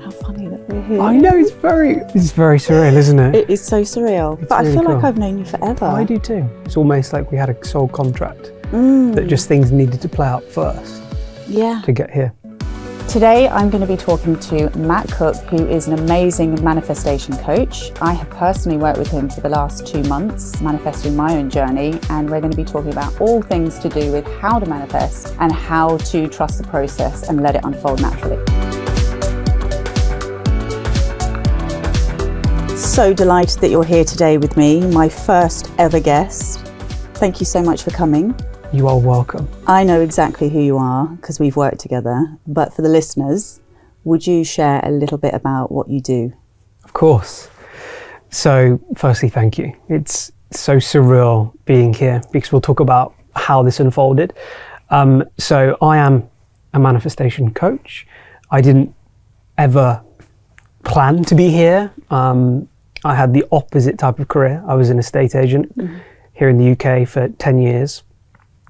How funny that we're here. I know, it's very surreal, isn't it? It is so surreal. But really I feel cool. like I've known you forever. I do too. It's almost like we had a soul contract that just things needed to play out first to get here. Today I'm going to be talking to Matt Cooke, who is an amazing manifestation coach. I have personally worked with him for the last 2 months, manifesting my own journey, and we're going to be talking about all things to do with how to manifest and how to trust the process and let it unfold naturally. So delighted that you're here today with me, my first ever guest. Thank you so much for coming. You are welcome. I know exactly who you are because we've worked together, but for the listeners, would you share a little bit about what you do? Of course. So firstly, thank you. It's so surreal being here because we'll talk about how this unfolded. So I am a manifestation coach. I didn't ever plan to be here. I had the opposite type of career. I was an estate agent here in the UK for 10 years.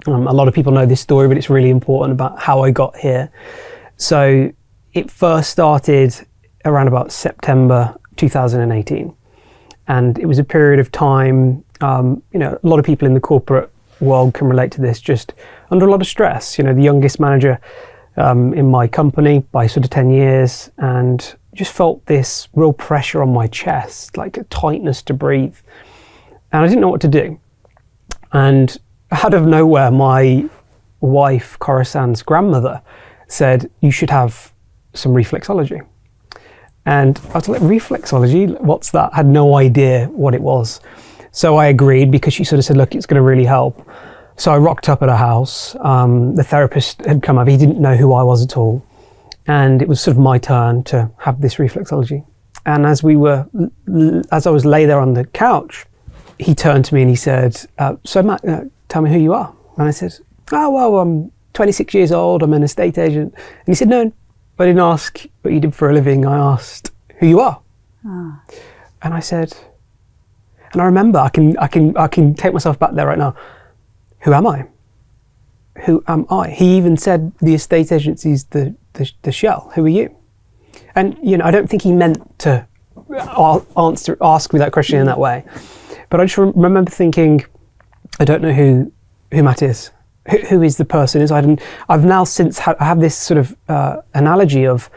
A lot of people know this story, but it's really important about how I got here. So it first started around about September 2018. And it was a period of time, a lot of people in the corporate world can relate to this, just under a lot of stress. The youngest manager in my company by sort of 10 years, and just felt this real pressure on my chest, like a tightness to breathe. And I didn't know what to do. And out of nowhere, my wife, Khorasan's grandmother, said, you should have some reflexology. And I was like, reflexology? What's that? I had no idea what it was. So I agreed because she sort of said, look, it's going to really help. So I rocked up at her house. The therapist had come up. He didn't know who I was at all. And it was sort of my turn to have this reflexology. And as I was lay there on the couch, he turned to me and he said, so Matt, tell me who you are. And I said, I'm 26 years old, I'm an estate agent. And he said, no, I didn't ask what you did for a living, I asked who you are. And I said, and I remember, I can take myself back there right now. Who am I? Who am I? He even said the estate agency's the shell. Who are you? And I don't think he meant to ask me that question in that way. But I just remember thinking, I don't know who Matt is. Who is the person is? I've now since I have this sort of analogy of,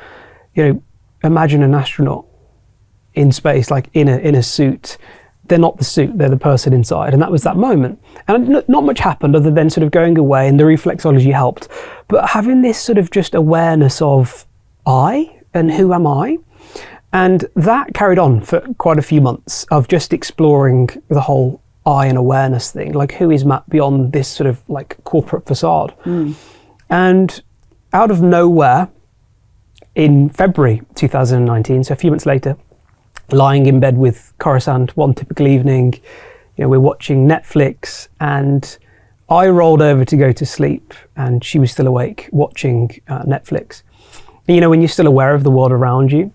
imagine an astronaut in space, like in a suit. They're not the suit, they're the person inside. And that was that moment. And not much happened other than sort of going away, and the reflexology helped. But having this sort of just awareness of I and who am I? And that carried on for quite a few months of just exploring the whole I and awareness thing. Like, who is Matt beyond this sort of like corporate facade? And out of nowhere, in February 2019, so a few months later, lying in bed with Khorasan one typical evening, we're watching Netflix, and I rolled over to go to sleep and she was still awake watching Netflix. And, when you're still aware of the world around you.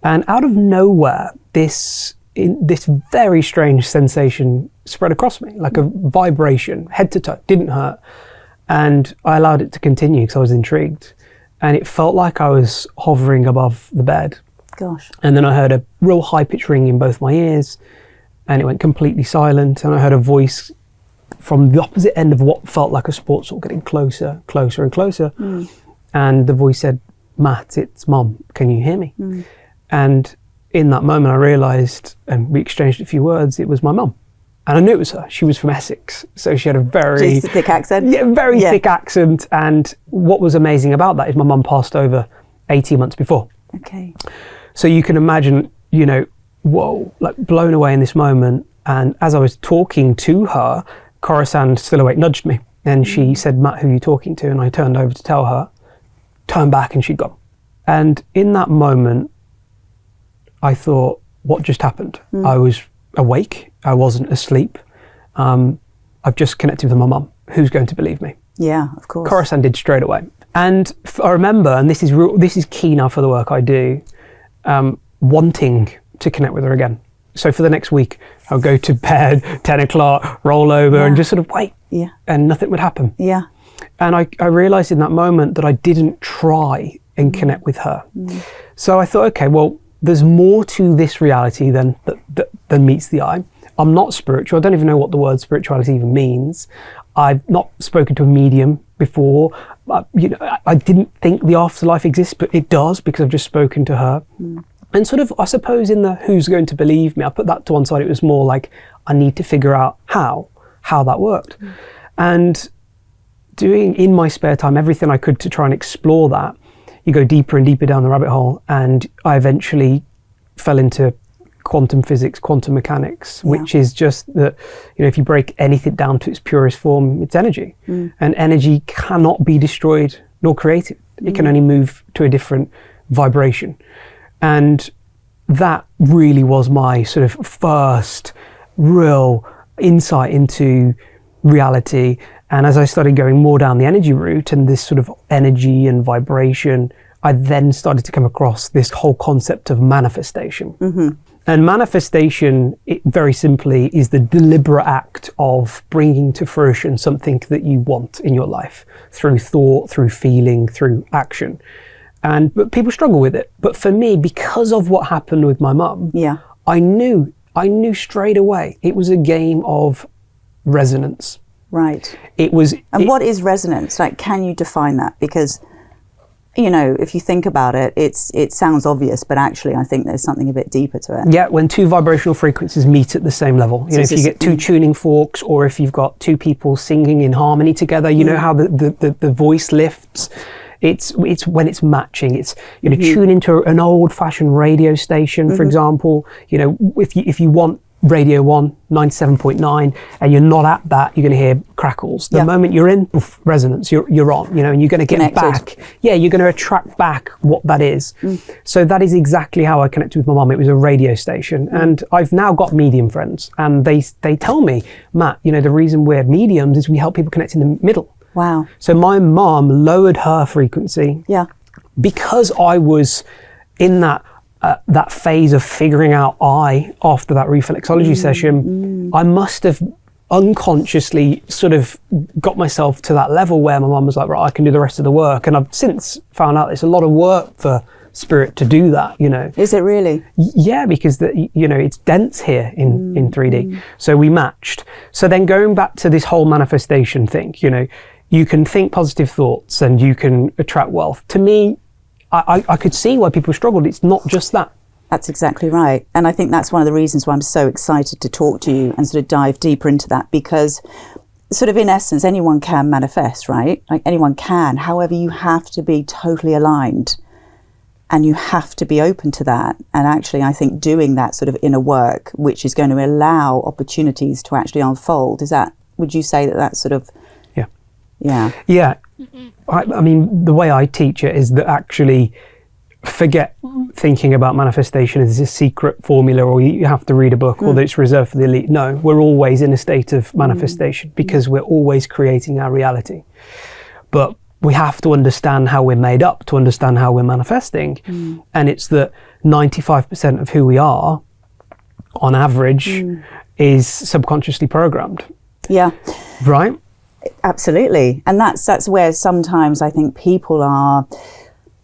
And out of nowhere, this very strange sensation spread across me, like a vibration, head to toe, didn't hurt. And I allowed it to continue because I was intrigued. And it felt like I was hovering above the bed. Gosh. And then I heard a real high-pitched ring in both my ears, and it went completely silent. And I heard a voice from the opposite end of what felt like a sports hall getting closer, closer and closer. And the voice said, Matt, it's Mum, can you hear me? And in that moment I realised, and we exchanged a few words, it was my mum. And I knew it was her. She was from Essex, so she had a very thick accent. Thick accent. And what was amazing about that is my mum passed over 18 months before. Okay. So you can imagine, whoa, like blown away in this moment. And as I was talking to her, Khorasan, still awake, nudged me. And she said, Matt, who are you talking to? And I turned over to tell her, turned back, and she'd gone. And in that moment, I thought, what just happened? I was awake. I wasn't asleep. I've just connected with my mum. Who's going to believe me? Yeah, of course. Khorasan did straight away. And I remember, and this is key now for the work I do, wanting to connect with her again. So for the next week, I'll go to bed, 10 o'clock, roll over and just sort of wait. And nothing would happen. Yeah. And I realized in that moment that I didn't try and connect with her. So I thought, okay, well, there's more to this reality than meets the eye. I'm not spiritual. I don't even know what the word spirituality even means. I've not spoken to a medium before. I didn't think the afterlife exists, but it does because I've just spoken to her. And sort of, I suppose, in the who's going to believe me, I put that to one side. It was more like I need to figure out how that worked. And doing in my spare time everything I could to try and explore that. You go deeper and deeper down the rabbit hole, and I eventually fell into quantum physics, quantum mechanics, which is just that, if you break anything down to its purest form, it's energy. And energy cannot be destroyed nor created. It can only move to a different vibration. And that really was my sort of first real insight into reality. And as I started going more down the energy route and this sort of energy and vibration, I then started to come across this whole concept of manifestation. And manifestation, it very simply is the deliberate act of bringing to fruition something that you want in your life through thought, through feeling, through action. But people struggle with it. But for me, because of what happened with my mum, I knew straight away it was a game of resonance. Right. What is resonance? Like, can you define that? Because, if you think about it, it sounds obvious, but actually I think there's something a bit deeper to it. Yeah, when two vibrational frequencies meet at the same level. If you get two tuning forks, or if you've got two people singing in harmony together, you know how the voice lifts. It's when it's matching. It's tune into an old-fashioned radio station, for example. If you want Radio 1, 97.9, and you're not at that, you're going to hear crackles. The moment you're in, poof, resonance, you're on, and you're going to get connected back. Yeah, you're going to attract back what that is. So that is exactly how I connected with my mum. It was a radio station. And I've now got medium friends, and they tell me, Matt, the reason we're mediums is we help people connect in the middle. Wow. So my mum lowered her frequency. Yeah. Because I was in that phase of figuring out after that reflexology session, I must have unconsciously sort of got myself to that level where my mum was like, right, I can do the rest of the work. And I've since found out it's a lot of work for spirit to do that, Is it really? Yeah, because it's dense here in 3D. So we matched. So then going back to this whole manifestation thing, you can think positive thoughts and you can attract wealth. To me, I could see why people struggled. It's not just that. That's exactly right. And I think that's one of the reasons why I'm so excited to talk to you and sort of dive deeper into that, because sort of in essence, anyone can manifest, right? Like anyone can. However, you have to be totally aligned and you have to be open to that. And actually, I think doing that sort of inner work, which is going to allow opportunities to actually unfold, would you say that that's sort of... Yeah. I mean, the way I teach it is that actually forget thinking about manifestation as a secret formula, or you have to read a book, or that it's reserved for the elite. No, we're always in a state of manifestation because we're always creating our reality. But we have to understand how we're made up to understand how we're manifesting. And it's that 95% of who we are, on average, is subconsciously programmed. Yeah. Right? Absolutely. And that's where sometimes I think people are,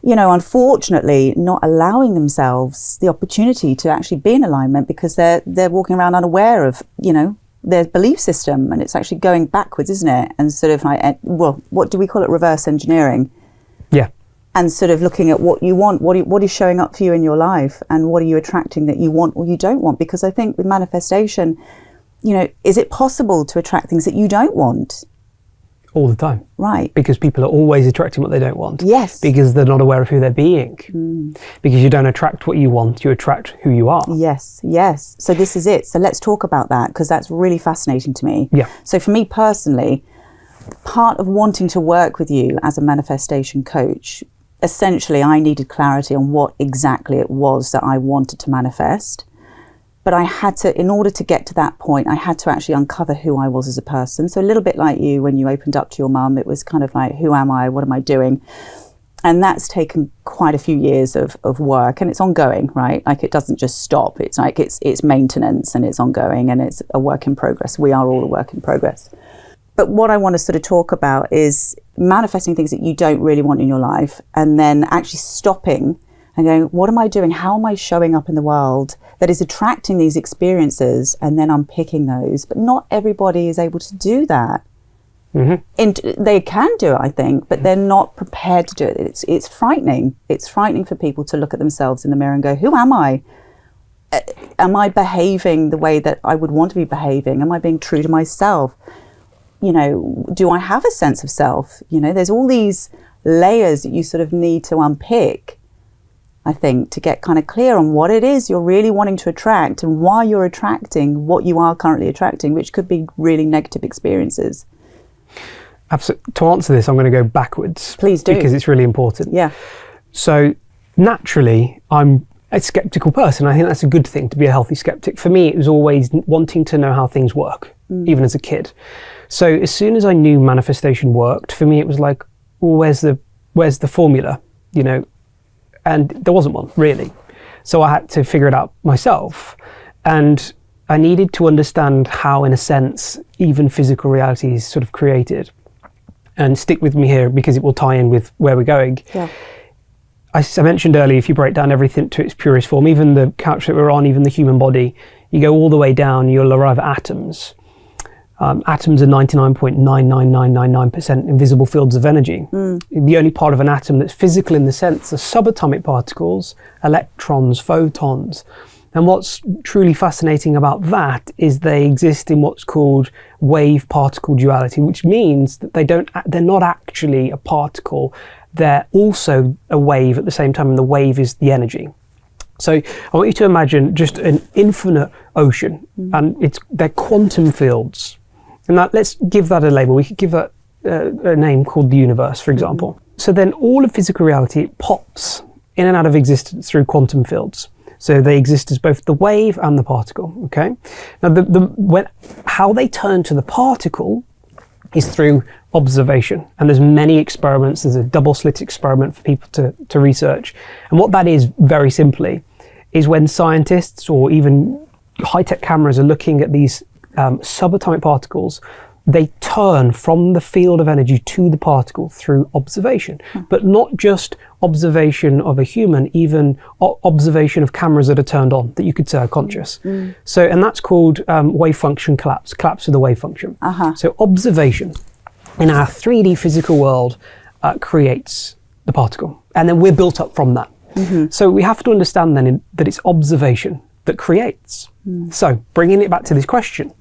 unfortunately not allowing themselves the opportunity to actually be in alignment because they're walking around unaware of, their belief system, and it's actually going backwards, isn't it? And sort of like, what do we call it? Reverse engineering. Yeah. And sort of looking at what you want, what is showing up for you in your life, and what are you attracting that you want or you don't want? Because I think with manifestation, is it possible to attract things that you don't want? All the time. Right. Because people are always attracting what they don't want. Yes. Because they're not aware of who they're being. Because you don't attract what you want, you attract who you are. Yes. So this is it. So let's talk about that, because that's really fascinating to me. Yeah. So for me personally, part of wanting to work with you as a manifestation coach, essentially I needed clarity on what exactly it was that I wanted to manifest. But I had to, in order to get to that point, I had to actually uncover who I was as a person. So a little bit like you, when you opened up to your mum, it was kind of like, who am I? What am I doing? And that's taken quite a few years of work, and it's ongoing, right? Like it doesn't just stop. It's like it's maintenance and it's ongoing and it's a work in progress. We are all a work in progress. But what I want to sort of talk about is manifesting things that you don't really want in your life, and then actually stopping and going, what am I doing? How am I showing up in the world that is attracting these experiences, and then unpicking those? But not everybody is able to do that. And they can do it, I think, but they're not prepared to do it. It's frightening. It's frightening for people to look at themselves in the mirror and go, who am I? Am I behaving the way that I would want to be behaving? Am I being true to myself? Do I have a sense of self? There's all these layers that you sort of need to unpick, I think, to get kind of clear on what it is you're really wanting to attract and why you're attracting what you are currently attracting, which could be really negative experiences. Absolutely. To answer this, I'm going to go backwards. Please do. Because it's really important. Yeah. So naturally, I'm a skeptical person. I think that's a good thing, to be a healthy skeptic. For me, it was always wanting to know how things work, even as a kid. So as soon as I knew manifestation worked, for me, it was like, well, where's the formula, And there wasn't one, really. So I had to figure it out myself. And I needed to understand how, in a sense, even physical reality is sort of created. And stick with me here, because it will tie in with where we're going. Yeah. I mentioned earlier, if you break down everything to its purest form, even the couch that we're on, even the human body, you go all the way down, you'll arrive at atoms. Atoms are 99.99999% invisible fields of energy. The only part of an atom that's physical in the sense are subatomic particles, electrons, photons. And what's truly fascinating about that is they exist in what's called wave-particle duality, which means that they're not actually a particle. They're also a wave at the same time, and the wave is the energy. So I want you to imagine just an infinite ocean, and they're quantum fields. And let's give that a label. We could give that a name called the universe, for example. So then all of physical reality pops in and out of existence through quantum fields. So they exist as both the wave and the particle. Okay. Now, how they turn to the particle is through observation, and there's many experiments. There's a double slit experiment for people to research, and what that is, very simply, is when scientists or even high-tech cameras are looking at these subatomic particles, they turn from the field of energy to the particle through observation, but not just observation of a human, even observation of cameras that are turned on, that you could say are conscious. So, and that's called wave function collapse of the wave function. So observation in our 3D physical world creates the particle, and then we're built up from that. So we have to understand then that it's observation that creates. So bringing it back to this question,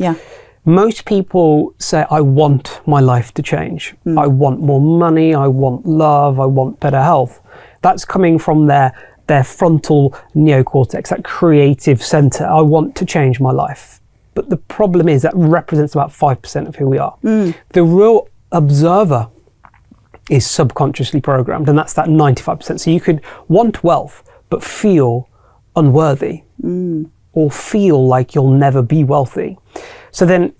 most people say, I want my life to change. I want more money, I want love, I want better health. That's coming from their frontal neocortex, that creative center. I want to change my life. But the problem is that represents about 5% of who we are. The real observer is subconsciously programmed, and that's that 95%. So you could want wealth, but feel unworthy, or feel like you'll never be wealthy. So then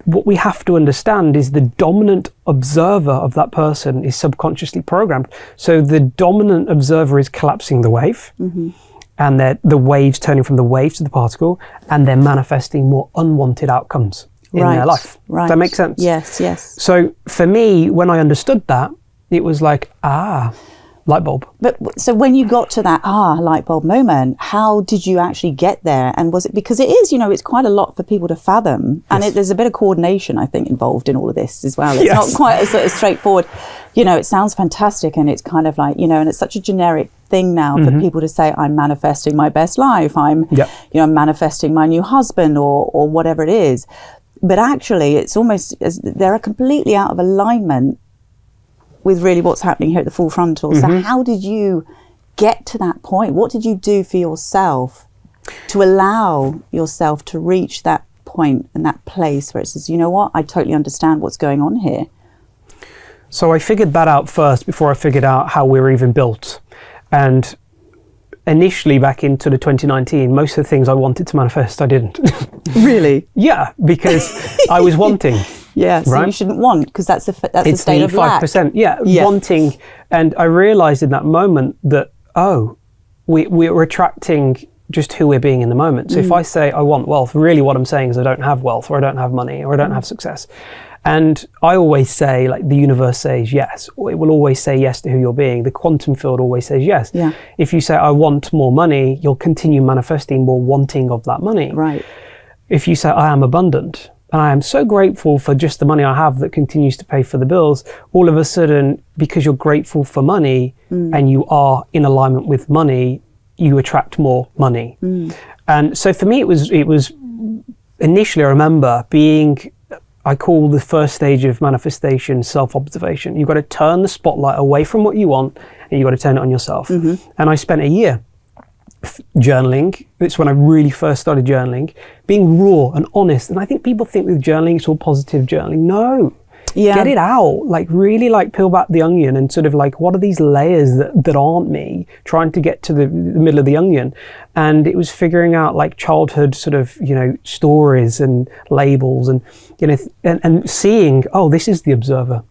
what we have to understand is the dominant observer of that person is subconsciously programmed. So the dominant observer is collapsing the wave, and the wave's turning from the wave to the particle, and they're manifesting more unwanted outcomes in their life. Does that make sense? Yes, yes. So for me, when I understood that, it was like, light bulb. But so when you got to that light bulb moment, how did you actually get there? And was it because it is, it's quite a lot for people to fathom, and there's a bit of coordination, I think, involved in all of this as well. It's not quite as sort of straightforward. It sounds fantastic, and it's kind of like, and it's such a generic thing now for people to say, I'm manifesting my best life. I'm manifesting my new husband or whatever it is. But actually, it's almost as they're completely out of alignment with really what's happening here at the full frontal. So how did you get to that point? What did you do for yourself to allow yourself to reach that point and that place where it says, you know what, I totally understand what's going on here? So I figured that out first before I figured out how we were even built. And initially, back into the 2019, most of the things I wanted to manifest, I didn't. Really? Yeah, because I was wanting. Yeah, so you shouldn't want, because that's a state of lack. 5%, wanting. And I realized in that moment that, we're attracting just who we're being in the moment. So if I say I want wealth, really what I'm saying is I don't have wealth, or I don't have money, or I don't have success. And I always say, like, the universe says yes, or it will always say yes to who you're being. The quantum field always says yes. Yeah. If you say, I want more money, you'll continue manifesting more wanting of that money. Right. If you say, I am abundant, and I am so grateful for just the money I have that continues to pay for the bills, all of a sudden, because you're grateful for money and you are in alignment with money, you attract more money. And so for me, it was initially, I remember I call the first stage of manifestation self-observation. You've got to turn the spotlight away from what you want, and you've got to turn it on yourself. And I spent a year journaling. It's when I really first started journaling, being raw and honest. And I think people think with journaling, it's all positive journaling. No. Yeah. Get it out, like really like peel back the onion and sort of like, what are these layers that aren't me, trying to get to the middle of the onion. And it was figuring out like childhood sort of, stories and labels and, and seeing, oh, this is the observer,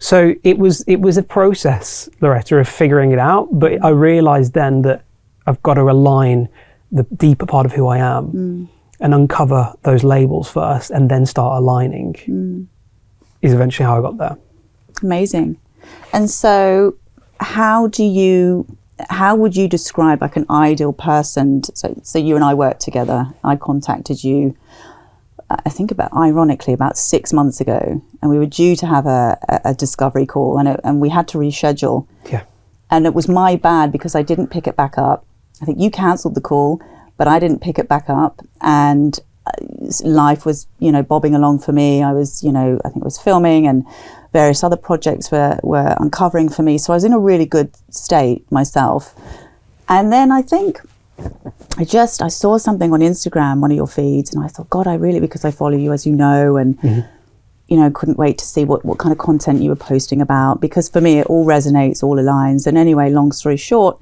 So it was a process, Loretta, of figuring it out. But I realized then that I've got to align the deeper part of who I am and uncover those labels first and then start aligning. Is eventually how I got there. Amazing. And so how would you describe like an ideal person? So you and I worked together. I contacted you, I think ironically about 6 months ago, and we were due to have a discovery call and we had to reschedule. Yeah. And it was my bad because I didn't pick it back up. I think you cancelled the call, but I didn't pick it back up. And life was, bobbing along for me. I was, I think I was filming and various other projects were uncovering for me. So I was in a really good state myself. And then I think I saw something on Instagram, one of your feeds, and I thought, God, because I follow you, as you know, and, couldn't wait to see what kind of content you were posting about, because for me, it all resonates, all aligns. And anyway, long story short,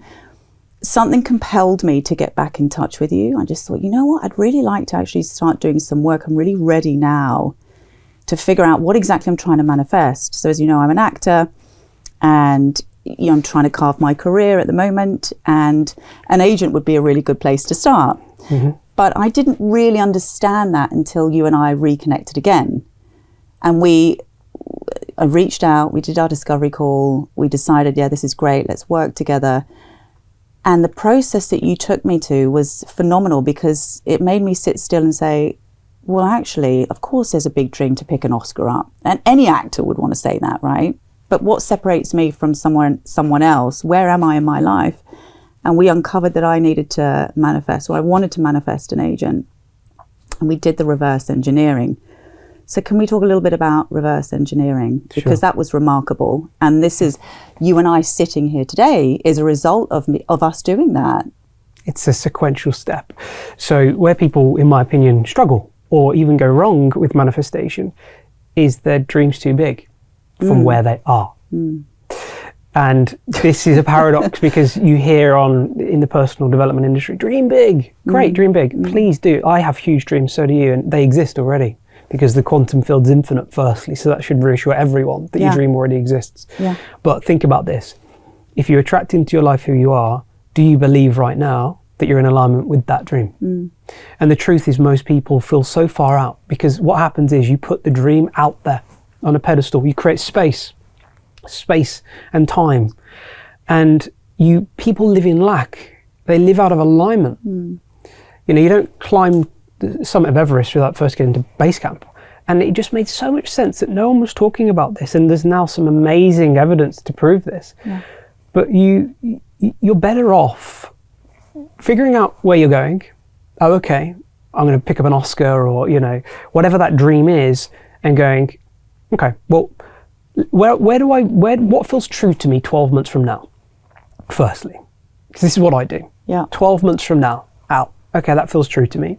something compelled me to get back in touch with you. I just thought, you know what, I'd really like to actually start doing some work. I'm really ready now to figure out what exactly I'm trying to manifest. So as you know, I'm an actor and I'm trying to carve my career at the moment, and an agent would be a really good place to start. But I didn't really understand that until you and I reconnected again. And I reached out, we did our discovery call, we decided, yeah, this is great, let's work together. And the process that you took me to was phenomenal, because it made me sit still and say, well, actually, of course, there's a big dream to pick an Oscar up. And any actor would want to say that, right? But what separates me from someone else? Where am I in my life? And we uncovered that I needed to manifest, or I wanted to manifest an agent. And we did the reverse engineering. So can we talk a little bit about reverse engineering? Because that was remarkable. And this is, you and I sitting here today is a result of us doing that. It's a sequential step. So where people, in my opinion, struggle or even go wrong with manifestation is their dreams too big from where they are. And this is a paradox because you hear in the personal development industry, dream big, great, dream big, please do. I have huge dreams, so do you, and they exist already. Because the quantum field's infinite, firstly, so that should reassure everyone that your dream already exists. Yeah. But think about this. If you attract into your life who you are, do you believe right now that you're in alignment with that dream? And the truth is most people feel so far out, because what happens is you put the dream out there on a pedestal. You create space and time. And people live in lack. They live out of alignment. You don't climb the summit of Everest without first getting to base camp. And it just made so much sense that no one was talking about this, and there's now some amazing evidence to prove this. But you're better off figuring out where you're going. Oh, okay, I'm going to pick up an Oscar, or whatever that dream is, and going, okay, well, what feels true to me 12 months from now? Firstly, because this is what I do. 12 months from now, out. Okay, that feels true to me.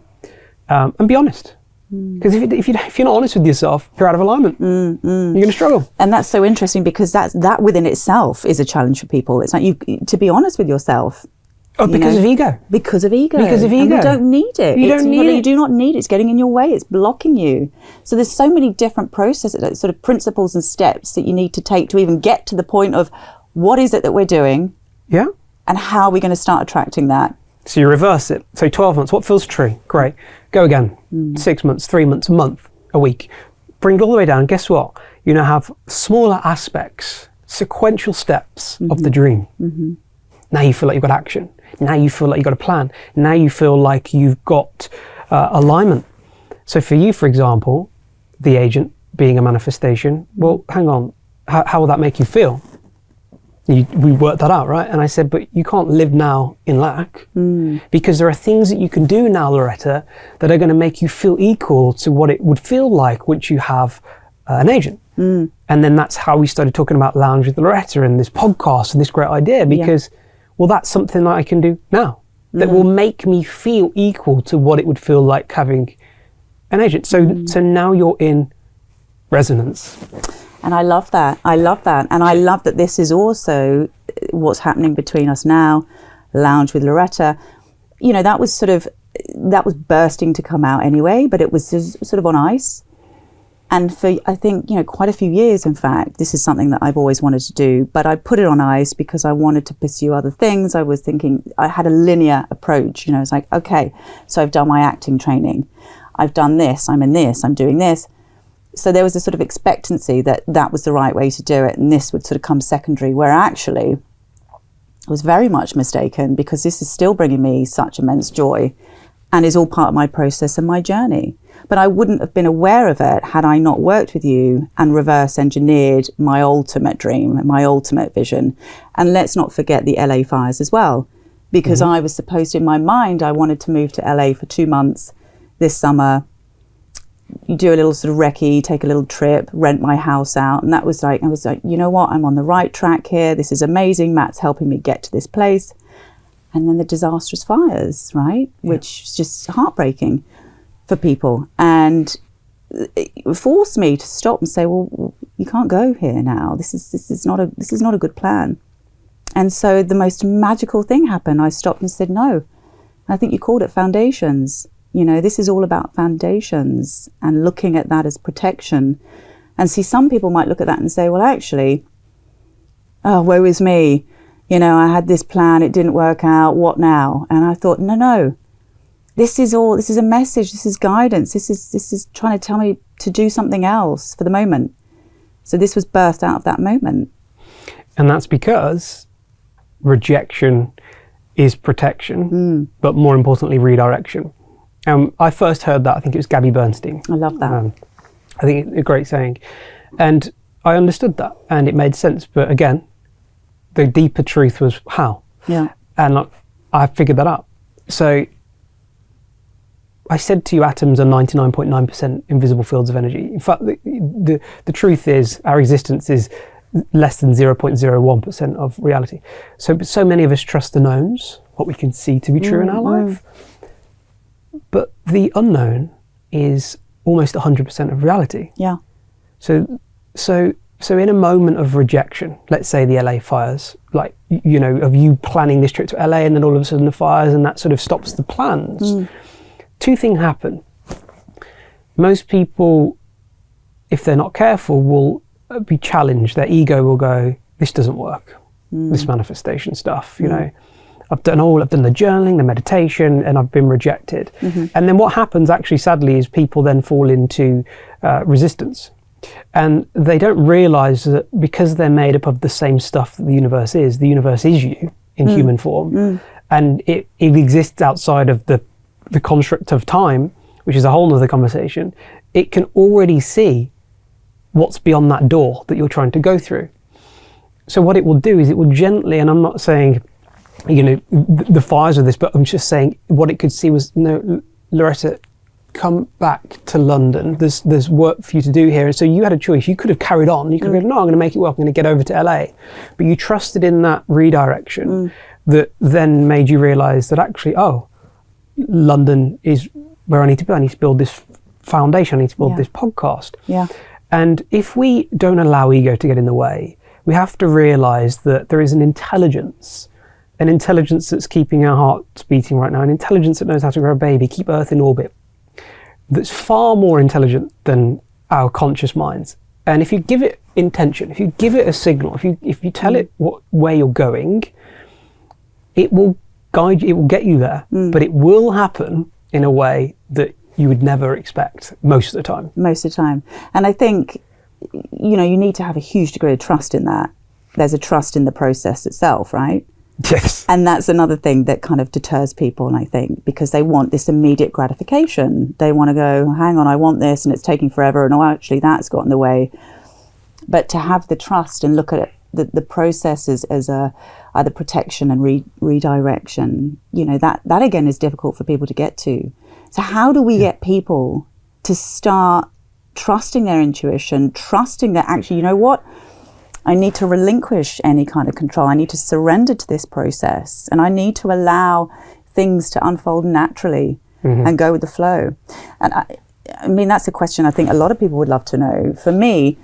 And be honest, because if you're not honest with yourself, you're out of alignment. You're going to struggle. And that's so interesting, because that within itself is a challenge for people. It's like to be honest with yourself. Oh, because of ego. Because of ego. And we don't need it. You don't need it. You do not need it. It's getting in your way. It's blocking you. So there's so many different processes, sort of principles and steps that you need to take to even get to the point of what is it that we're doing. Yeah. And how are we going to start attracting that? So you reverse it. So 12 months, what feels true? Great. Go again. 6 months, 3 months, a month, a week. bring it all the way down. Guess what? You now have smaller aspects, sequential steps of the dream. Now you feel like you've got action. Now you feel like you've got a plan. Now you feel like you've got alignment. So for you, for example, the agent being a manifestation, well, hang on, how will that make you feel? We worked that out, right? And I said, but you can't live now in lack, because there are things that you can do now, Loretta, that are going to make you feel equal to what it would feel like once you have an agent. And then that's how we started talking about Lounge with Loretta and this podcast and this great idea, because, well, that's something that I can do now that will make me feel equal to what it would feel like having an agent. So now you're in resonance. And I love that. I love that. And I love that this is also what's happening between us now. Lounge with Loretta. You know, that was bursting to come out anyway, but it was sort of on ice. And for, I think, you know, quite a few years, in fact, this is something that I've always wanted to do, but I put it on ice because I wanted to pursue other things. I was thinking, I had a linear approach, you know, it's like, okay, so I've done my acting training. I've done this, I'm in this, I'm doing this. So there was a sort of expectancy that that was the right way to do it, and this would sort of come secondary, where actually I was very much mistaken, because this is still bringing me such immense joy and is all part of my process and my journey. But I wouldn't have been aware of it had I not worked with you and reverse engineered my ultimate dream, my ultimate vision. And let's not forget the LA fires as well, because I was supposed to, in my mind, I wanted to move to LA for 2 months this summer. You do a little sort of recce, take a little trip, rent my house out. And that was like, I was like, you know what? I'm on the right track here. This is amazing. Matt's helping me get to this place. And then the disastrous fires, right? Yeah. Which is just heartbreaking for people. And it forced me to stop and say, well, you can't go here now. This is not a good plan. And so the most magical thing happened. I stopped and said, no. I think you called it foundations. You know, this is all about foundations and looking at that as protection. And see, some people might look at that and say, well, actually, oh, woe is me. You know, I had this plan, it didn't work out, what now? And I thought, no, this is a message, this is guidance, this is trying to tell me to do something else for the moment. So this was birthed out of that moment. And that's because rejection is protection, but more importantly, redirection. I first heard that, I think it was Gabby Bernstein. I love that. I think it's a great saying. And I understood that and it made sense. But again, the deeper truth was how. Yeah. And I figured that out. So I said to you, atoms are 99.9% invisible fields of energy. In fact, the truth is our existence is less than 0.01% of reality. So many of us trust the knowns, what we can see to be true in our life. But the unknown is almost 100% of reality. Yeah. So in a moment of rejection, let's say the LA fires, like, you know, of you planning this trip to LA and then all of a sudden the fires, and that sort of stops the plans. Two things happen. Most people, if they're not careful, will be challenged. Their ego will go, this doesn't work, this manifestation stuff, you know. I've done the journaling, the meditation, and I've been rejected. And then what happens actually, sadly, is people then fall into resistance. And they don't realize that because they're made up of the same stuff that the universe is you in human form. And it exists outside of the construct of time, which is a whole nother conversation. It can already see what's beyond that door that you're trying to go through. So what it will do is it will gently, and I'm not saying, you know, the fires of this, but I'm just saying what it could see was, no, Loretta, come back to London. There's work for you to do here. And so you had a choice. You could have carried on. You could have gone, no, I'm going to make it work. I'm going to get over to LA. But you trusted in that redirection that then made you realize that actually, oh, London is where I need to be. I need to build this foundation. I need to build this podcast. Yeah. And if we don't allow ego to get in the way, we have to realize that there is an intelligence that's keeping our hearts beating right now, an intelligence that knows how to grow a baby, keep Earth in orbit, that's far more intelligent than our conscious minds. And if you give it intention, if you give it a signal, if you tell it where you're going, it will guide you, it will get you there, but it will happen in a way that you would never expect most of the time. Most of the time. And I think, you know, you need to have a huge degree of trust in that. There's a trust in the process itself, right? Yes. And that's another thing that kind of deters people, I think, because they want this immediate gratification. They want to go, hang on, I want this, and it's taking forever, and oh, actually that's got in the way. But to have the trust and look at it, the process as a either protection and redirection, you know, that again is difficult for people to get to. So how do we get people to start trusting their intuition, trusting that actually, you know what, I need to relinquish any kind of control. I need to surrender to this process, and I need to allow things to unfold naturally and go with the flow. And I mean, that's a question I think a lot of people would love to know. For me,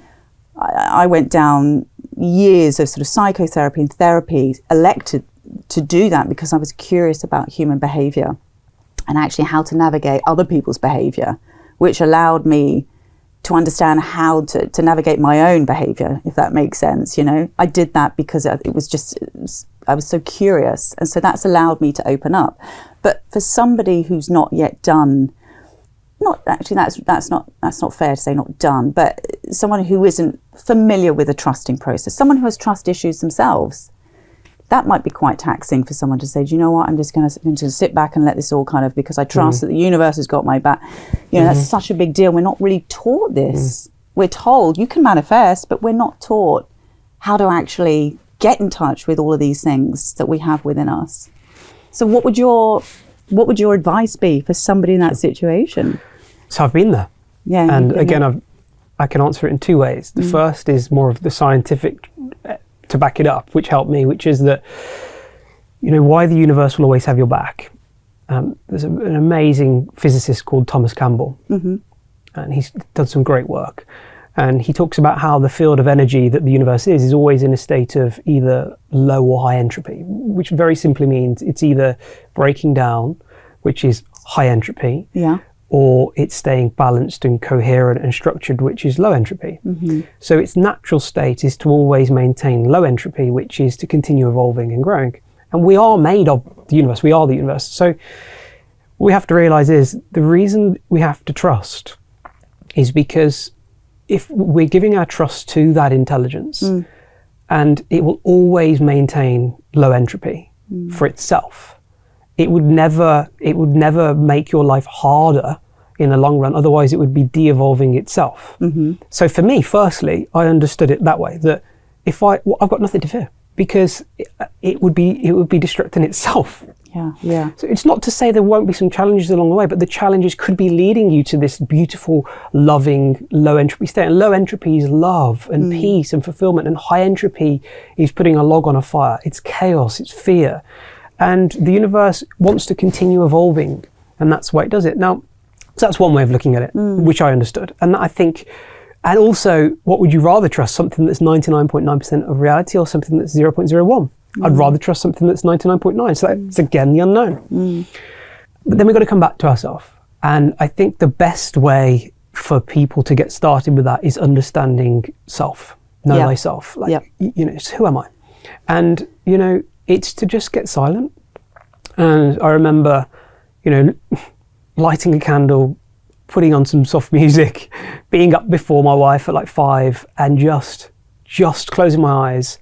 I went down years of sort of psychotherapy and therapy, elected to do that because I was curious about human behavior and actually how to navigate other people's behavior, which allowed me to understand how to navigate my own behavior, if that makes sense. You know, I did that because I was so curious. And so that's allowed me to open up. But for somebody who's not yet done, not actually, that's not fair to say not done, but someone who isn't familiar with a trusting process, someone who has trust issues themselves, that might be quite taxing for someone to say, do you know what, I'm just going to sit back and let this all kind of, because I trust that the universe has got my back. You know, that's such a big deal. We're not really taught this. We're told you can manifest, but we're not taught how to actually get in touch with all of these things that we have within us. So what would your advice be for somebody in that situation? So I've been there. Yeah. And again, I can answer it in two ways. The first is more of the scientific to back it up, which helped me, which is that, you know, why the universe will always have your back. There's an amazing physicist called Thomas Campbell, and he's done some great work. And he talks about how the field of energy that the universe is always in a state of either low or high entropy, which very simply means it's either breaking down, which is high entropy, or it's staying balanced and coherent and structured, which is low entropy. So its natural state is to always maintain low entropy, which is to continue evolving and growing. And we are made of the universe. We are the universe. So what we have to realize is the reason we have to trust is because if we're giving our trust to that intelligence, and it will always maintain low entropy for itself, it would never make your life harder in the long run. Otherwise, it would be de-evolving itself. So for me, firstly, I understood it that way, that if I've got nothing to fear, because it would be destructing itself. So it's not to say there won't be some challenges along the way, but the challenges could be leading you to this beautiful, loving, low entropy state. And low entropy is love and peace and fulfillment, and high entropy is putting a log on a fire. It's chaos, it's fear. And the universe wants to continue evolving, and that's why it does it. Now, so that's one way of looking at it, which I understood. And I think, and also, what would you rather trust? Something that's 99.9% of reality, or something that's 0.01? I'd rather trust something that's 99.9. So that's again the unknown. But then we've got to come back to ourselves. And I think the best way for people to get started with that is understanding self. Know thyself. Like, you know, who am I? And, you know, it's to just get silent. And I remember, you know, lighting a candle, putting on some soft music, being up before my wife at like 5, and just closing my eyes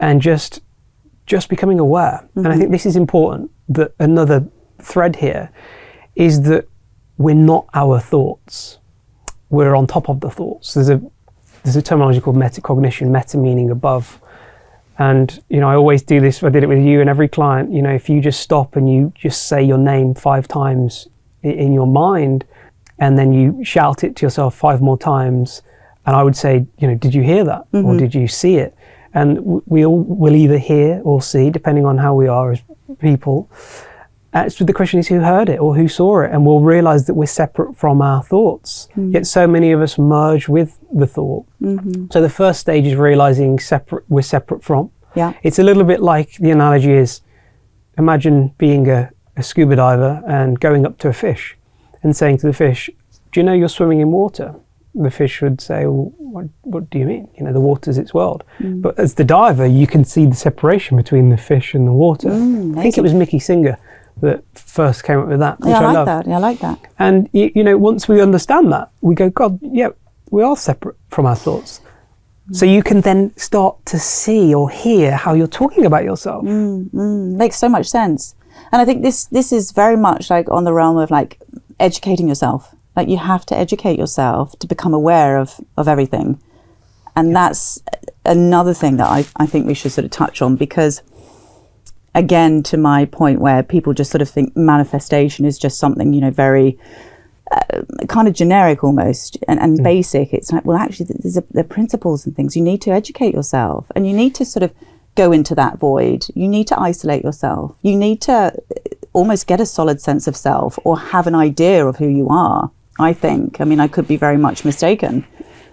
and just becoming aware. And I think this is important, that another thread here is that we're not our thoughts. We're on top of the thoughts. There's a terminology called metacognition, meta meaning above. And, you know, I always do this. I did it with you and every client. You know, if you just stop and you just say your name 5 times in your mind, and then you shout it to yourself 5 more times, and I would say, you know, did you hear that? Or did you see it? And we all will either hear or see, depending on how we are as people. So the question is, who heard it or who saw it? And we'll realize that we're separate from our thoughts. Yet so many of us merge with the thought. So the first stage is realizing we're separate from. It's a little bit like, the analogy is, imagine being a scuba diver and going up to a fish and saying to the fish, do you know you're swimming in water? The fish would say, well, what do you mean? You know, the water's its world. But as the diver, you can see the separation between the fish and the water. I think it was Mickey Singer that first came up with that, which Yeah, I like love. that. Yeah, I like that. And you know, once we understand that, we go, God, yeah, we are separate from our thoughts. So you can then start to see or hear how you're talking about yourself. Makes so much sense. And I think this is very much like on the realm of like educating yourself. Like you have to educate yourself to become aware of everything. And that's another thing that I think we should sort of touch on, because again, to my point where people just sort of think manifestation is just something, you know, very kind of generic almost and basic. It's like, well, actually there are principles and things. You need to educate yourself, and you need to sort of go into that void. You need to isolate yourself. You need to almost get a solid sense of self, or have an idea of who you are, I think. I mean, I could be very much mistaken.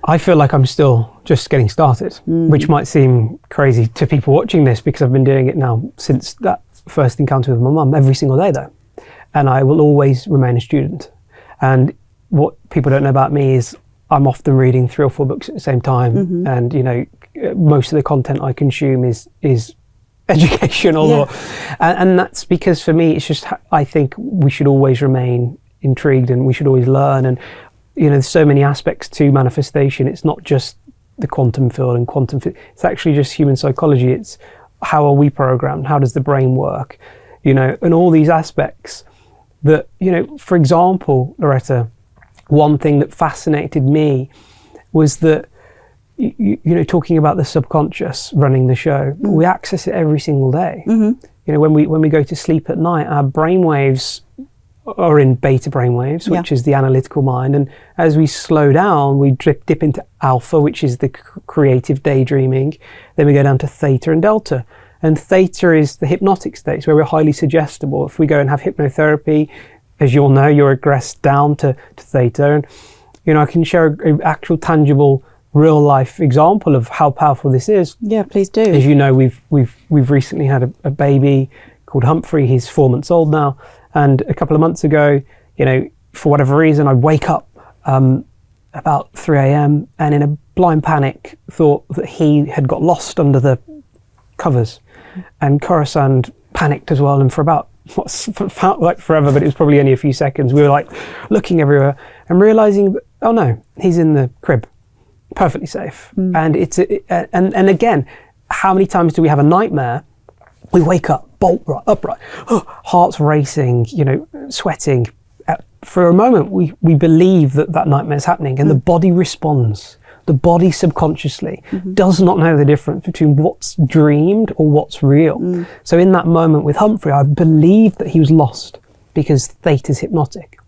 I feel like I'm still just getting started, which might seem crazy to people watching this, because I've been doing it now since that first encounter with my mum, every single day though. And I will always remain a student. And what people don't know about me is I'm often reading 3 or 4 books at the same time. And, you know, most of the content I consume is educational. And that's because for me, it's just, I think we should always remain intrigued, and we should always learn. And, you know, there's so many aspects to manifestation. It's not just the quantum field and it's actually just human psychology. It's how are we programmed? How does the brain work? You know, and all these aspects that, you know, for example, Loretta, one thing that fascinated me was that, you know, talking about the subconscious running the show, we access it every single day. You know, when we go to sleep at night, our brainwaves are in beta brainwaves, which is the analytical mind, and as we slow down, we dip into alpha, which is the creative daydreaming. Then we go down to theta and delta. And theta is the hypnotic states where we're highly suggestible. If we go and have hypnotherapy, as you all know, you're regressed down to theta. And, you know, I can share an actual tangible real life example of how powerful this is. Yeah, please do. As you know, we've recently had a baby called Humphrey. He's 4 months old now. And a couple of months ago, you know, for whatever reason, I wake up about 3 a.m. and in a blind panic thought that he had got lost under the covers. And Coruscant panicked as well. And for about what felt like forever, but it was probably only a few seconds, we were like looking everywhere and realizing, oh no, he's in the crib, perfectly safe. And it's and again, how many times do we have a nightmare? We wake up, bolt right, upright, heart's racing, you know, sweating. For a moment, we believe that nightmare is happening, and the body responds. The body subconsciously does not know the difference between what's dreamed or what's real. So in that moment with Humphrey, I believed that he was lost because theta is hypnotic.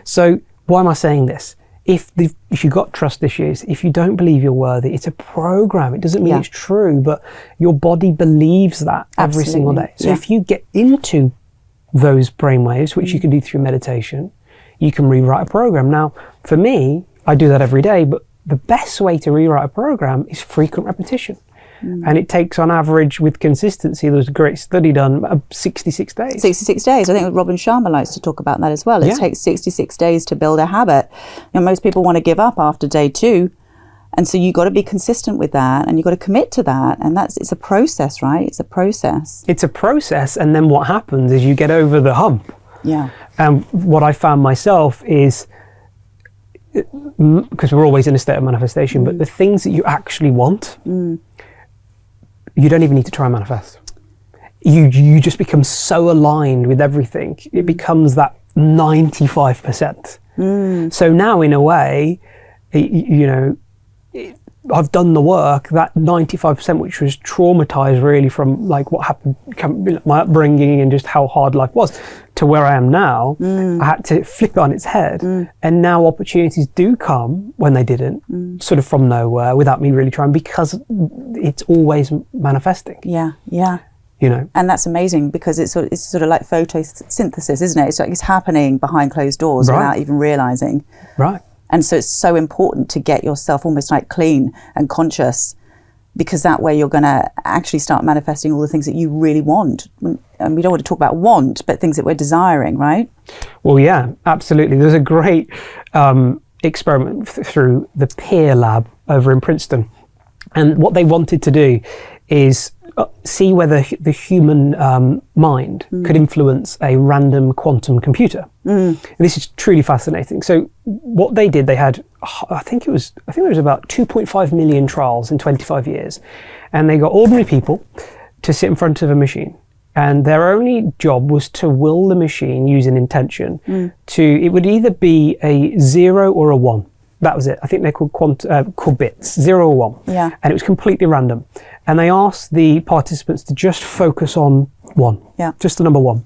So why am I saying this? If you've got trust issues, if you don't believe you're worthy, it's a program. It doesn't mean it's true, but your body believes that every single day. So if you get into those brainwaves, which you can do through meditation, you can rewrite a program. Now, for me, I do that every day, but the best way to rewrite a program is frequent repetition. And it takes, on average, with consistency, there was a great study done, 66 days. 66 days. I think Robin Sharma likes to talk about that as well. It takes 66 days to build a habit. And most people want to give up after day 2. And so you got to be consistent with that, and you got to commit to that. And it's a process, right? It's a process. It's a process. And then what happens is you get over the hump. Yeah. And what I found myself is, because we're always in a state of manifestation, but the things that you actually want, you don't even need to try and manifest. You just become so aligned with everything. It becomes that 95%. So now, in a way, you know, I've done the work, that 95%, which was traumatized really from like what happened, my upbringing and just how hard life was, to where I am now. I had to flip it on its head. And now opportunities do come when they didn't, sort of from nowhere, without me really trying, because it's always manifesting. Yeah, yeah. You know, and that's amazing, because it's sort of like photosynthesis, isn't it? It's like it's happening behind closed doors without even realizing. Right. And so it's so important to get yourself almost like clean and conscious, because that way you're going to actually start manifesting all the things that you really want. And we don't want to talk about want, but things that we're desiring, right? Well, yeah, absolutely. There's a great experiment through the Peer Lab over in Princeton. And what they wanted to do is see whether the human mind could influence a random quantum computer. And this is truly fascinating. So what they did, they had, I think there was about 2.5 million trials in 25 years, and they got ordinary people to sit in front of a machine, and their only job was to will the machine using intention to, it would either be a 0 or a 1. That was it. I think they're called bits, 0 or 1. Yeah. And it was completely random. And they asked the participants to just focus on 1, just the number 1.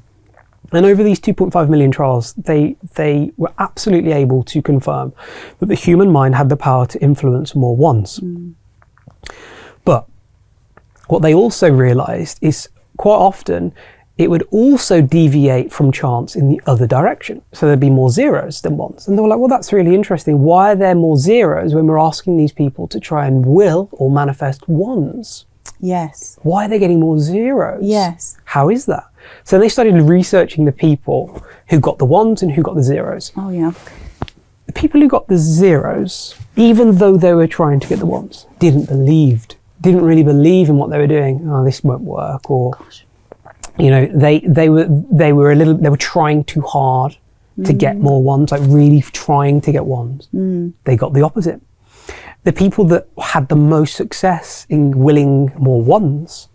And over these 2.5 million trials, they were absolutely able to confirm that the human mind had the power to influence more 1s. But what they also realized is quite often it would also deviate from chance in the other direction. So there'd be more 0s than 1s. And they were like, well, that's really interesting. Why are there more 0s when we're asking these people to try and will or manifest 1s? Yes. Why are they getting more 0s? Yes. How is that? So they started researching the people who got the 1s and who got the 0s. Oh, yeah. The people who got the 0s, even though they were trying to get the 1s, didn't really believe in what they were doing. Oh, this won't work, or you know, they were trying too hard to get more 1s, like really trying to get 1s. They got the opposite. The people that had the most success in willing more 1s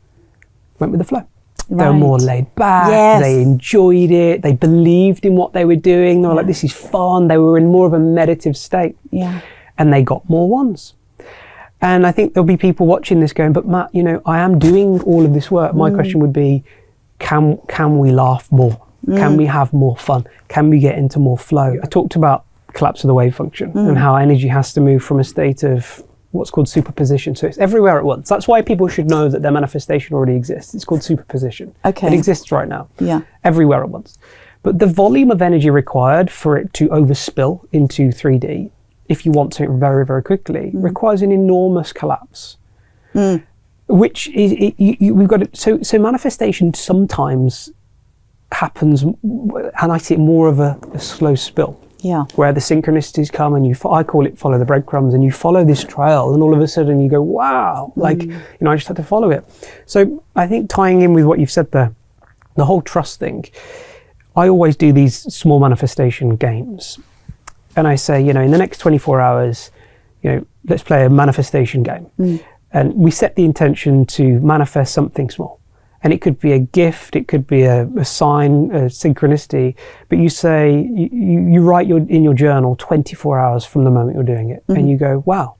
went with the flow. They were more laid back. Yes. They enjoyed it. They believed in what they were doing. They were like, this is fun. They were in more of a meditative state. Yeah. And they got more 1s. And I think there'll be people watching this going, but Matt, you know, I am doing all of this work. My question would be, can we laugh more? Can we have more fun? Can we get into more flow? I talked about collapse of the wave function and how energy has to move from a state of what's called superposition. So it's everywhere at once. That's why people should know that their manifestation already exists. It's called superposition. Okay. It exists right now. Yeah. Everywhere at once. But the volume of energy required for it to overspill into 3D, if you want something very, very quickly, requires an enormous collapse. Which is, we've got it. So manifestation sometimes happens, and I see it more of a slow spill. Yeah. Where the synchronicities come and I call it follow the breadcrumbs, and you follow this trail and all of a sudden you go, wow, like, you know, I just had to follow it. So I think tying in with what you've said there, the whole trust thing, I always do these small manifestation games. And I say, you know, in the next 24 hours, you know, let's play a manifestation game. And we set the intention to manifest something small. And it could be a gift, it could be a sign, a synchronicity, but you say, you write in your journal 24 hours from the moment you're doing it. And you go, wow,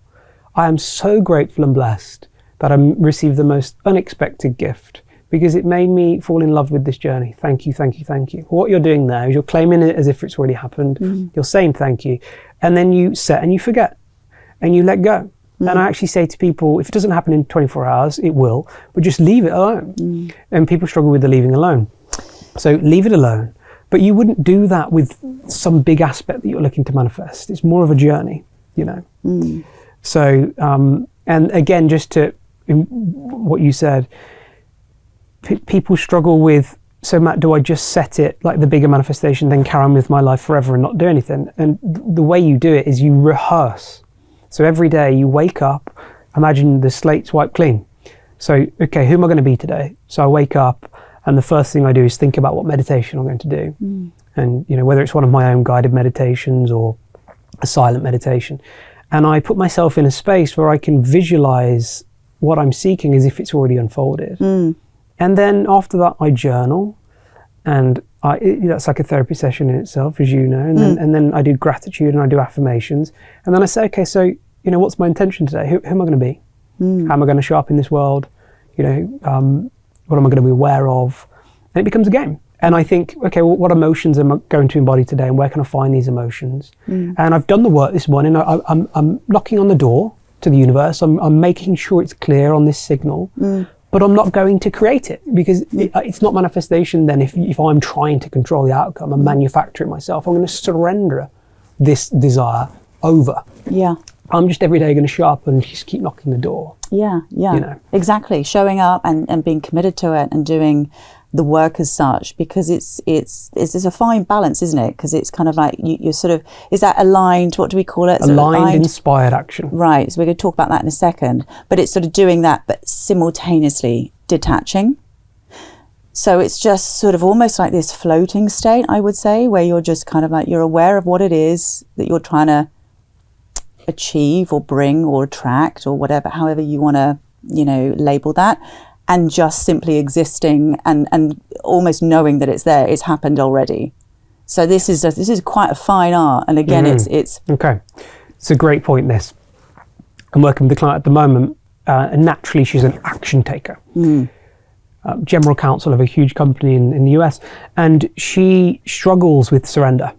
I am so grateful and blessed that I received the most unexpected gift because it made me fall in love with this journey. Thank you, thank you, thank you. What you're doing there is you're claiming it as if it's already happened. You're saying thank you. And then you set and you forget and you let go. And I actually say to people, if it doesn't happen in 24 hours, it will, but just leave it alone. And people struggle with the leaving alone. So leave it alone. But you wouldn't do that with some big aspect that you're looking to manifest. It's more of a journey, you know. So, and again, just to what you said, people struggle with, so Matt, do I just set it like the bigger manifestation, then carry on with my life forever and not do anything? And the way you do it is you rehearse. So every day you wake up, imagine the slate's wiped clean. So, okay, who am I going to be today? So I wake up and the first thing I do is think about what meditation I'm going to do. And, you know, whether it's one of my own guided meditations or a silent meditation. And I put myself in a space where I can visualize what I'm seeking as if it's already unfolded. And then after that, I journal. And that's like a therapy session in itself, as you know. And then I do gratitude and I do affirmations. And then I say, okay, so, you know, what's my intention today? Who am I going to be? How am I going to show up in this world? You know, what am I going to be aware of? And it becomes a game. And I think, okay, well, what emotions am I going to embody today? And where can I find these emotions? And I've done the work this morning. I'm knocking on the door to the universe. I'm making sure it's clear on this signal. But I'm not going to create it because it's not manifestation then if I'm trying to control the outcome and manufacture it myself. I'm going to surrender this desire over. Yeah. I'm just every day going to show up and just keep knocking the door. Yeah, yeah, you know? Exactly. Showing up and being committed to it and doing the work as such, because it's a fine balance, isn't it? Because it's kind of like you're sort of, is that aligned? What do we call it? Aligned, inspired action. Right. So we're going to talk about that in a second. But it's sort of doing that, but simultaneously detaching. So it's just sort of almost like this floating state, I would say, where you're just kind of like, you're aware of what it is that you're trying to achieve or bring or attract or whatever, however you want to, label that, and just simply existing and almost knowing that it's there, it's happened already. So this is quite a fine art. And again, it's okay. It's a great point, this. I'm working with the client at the moment, and naturally she's an action taker. General counsel of a huge company in the US, and she struggles with surrender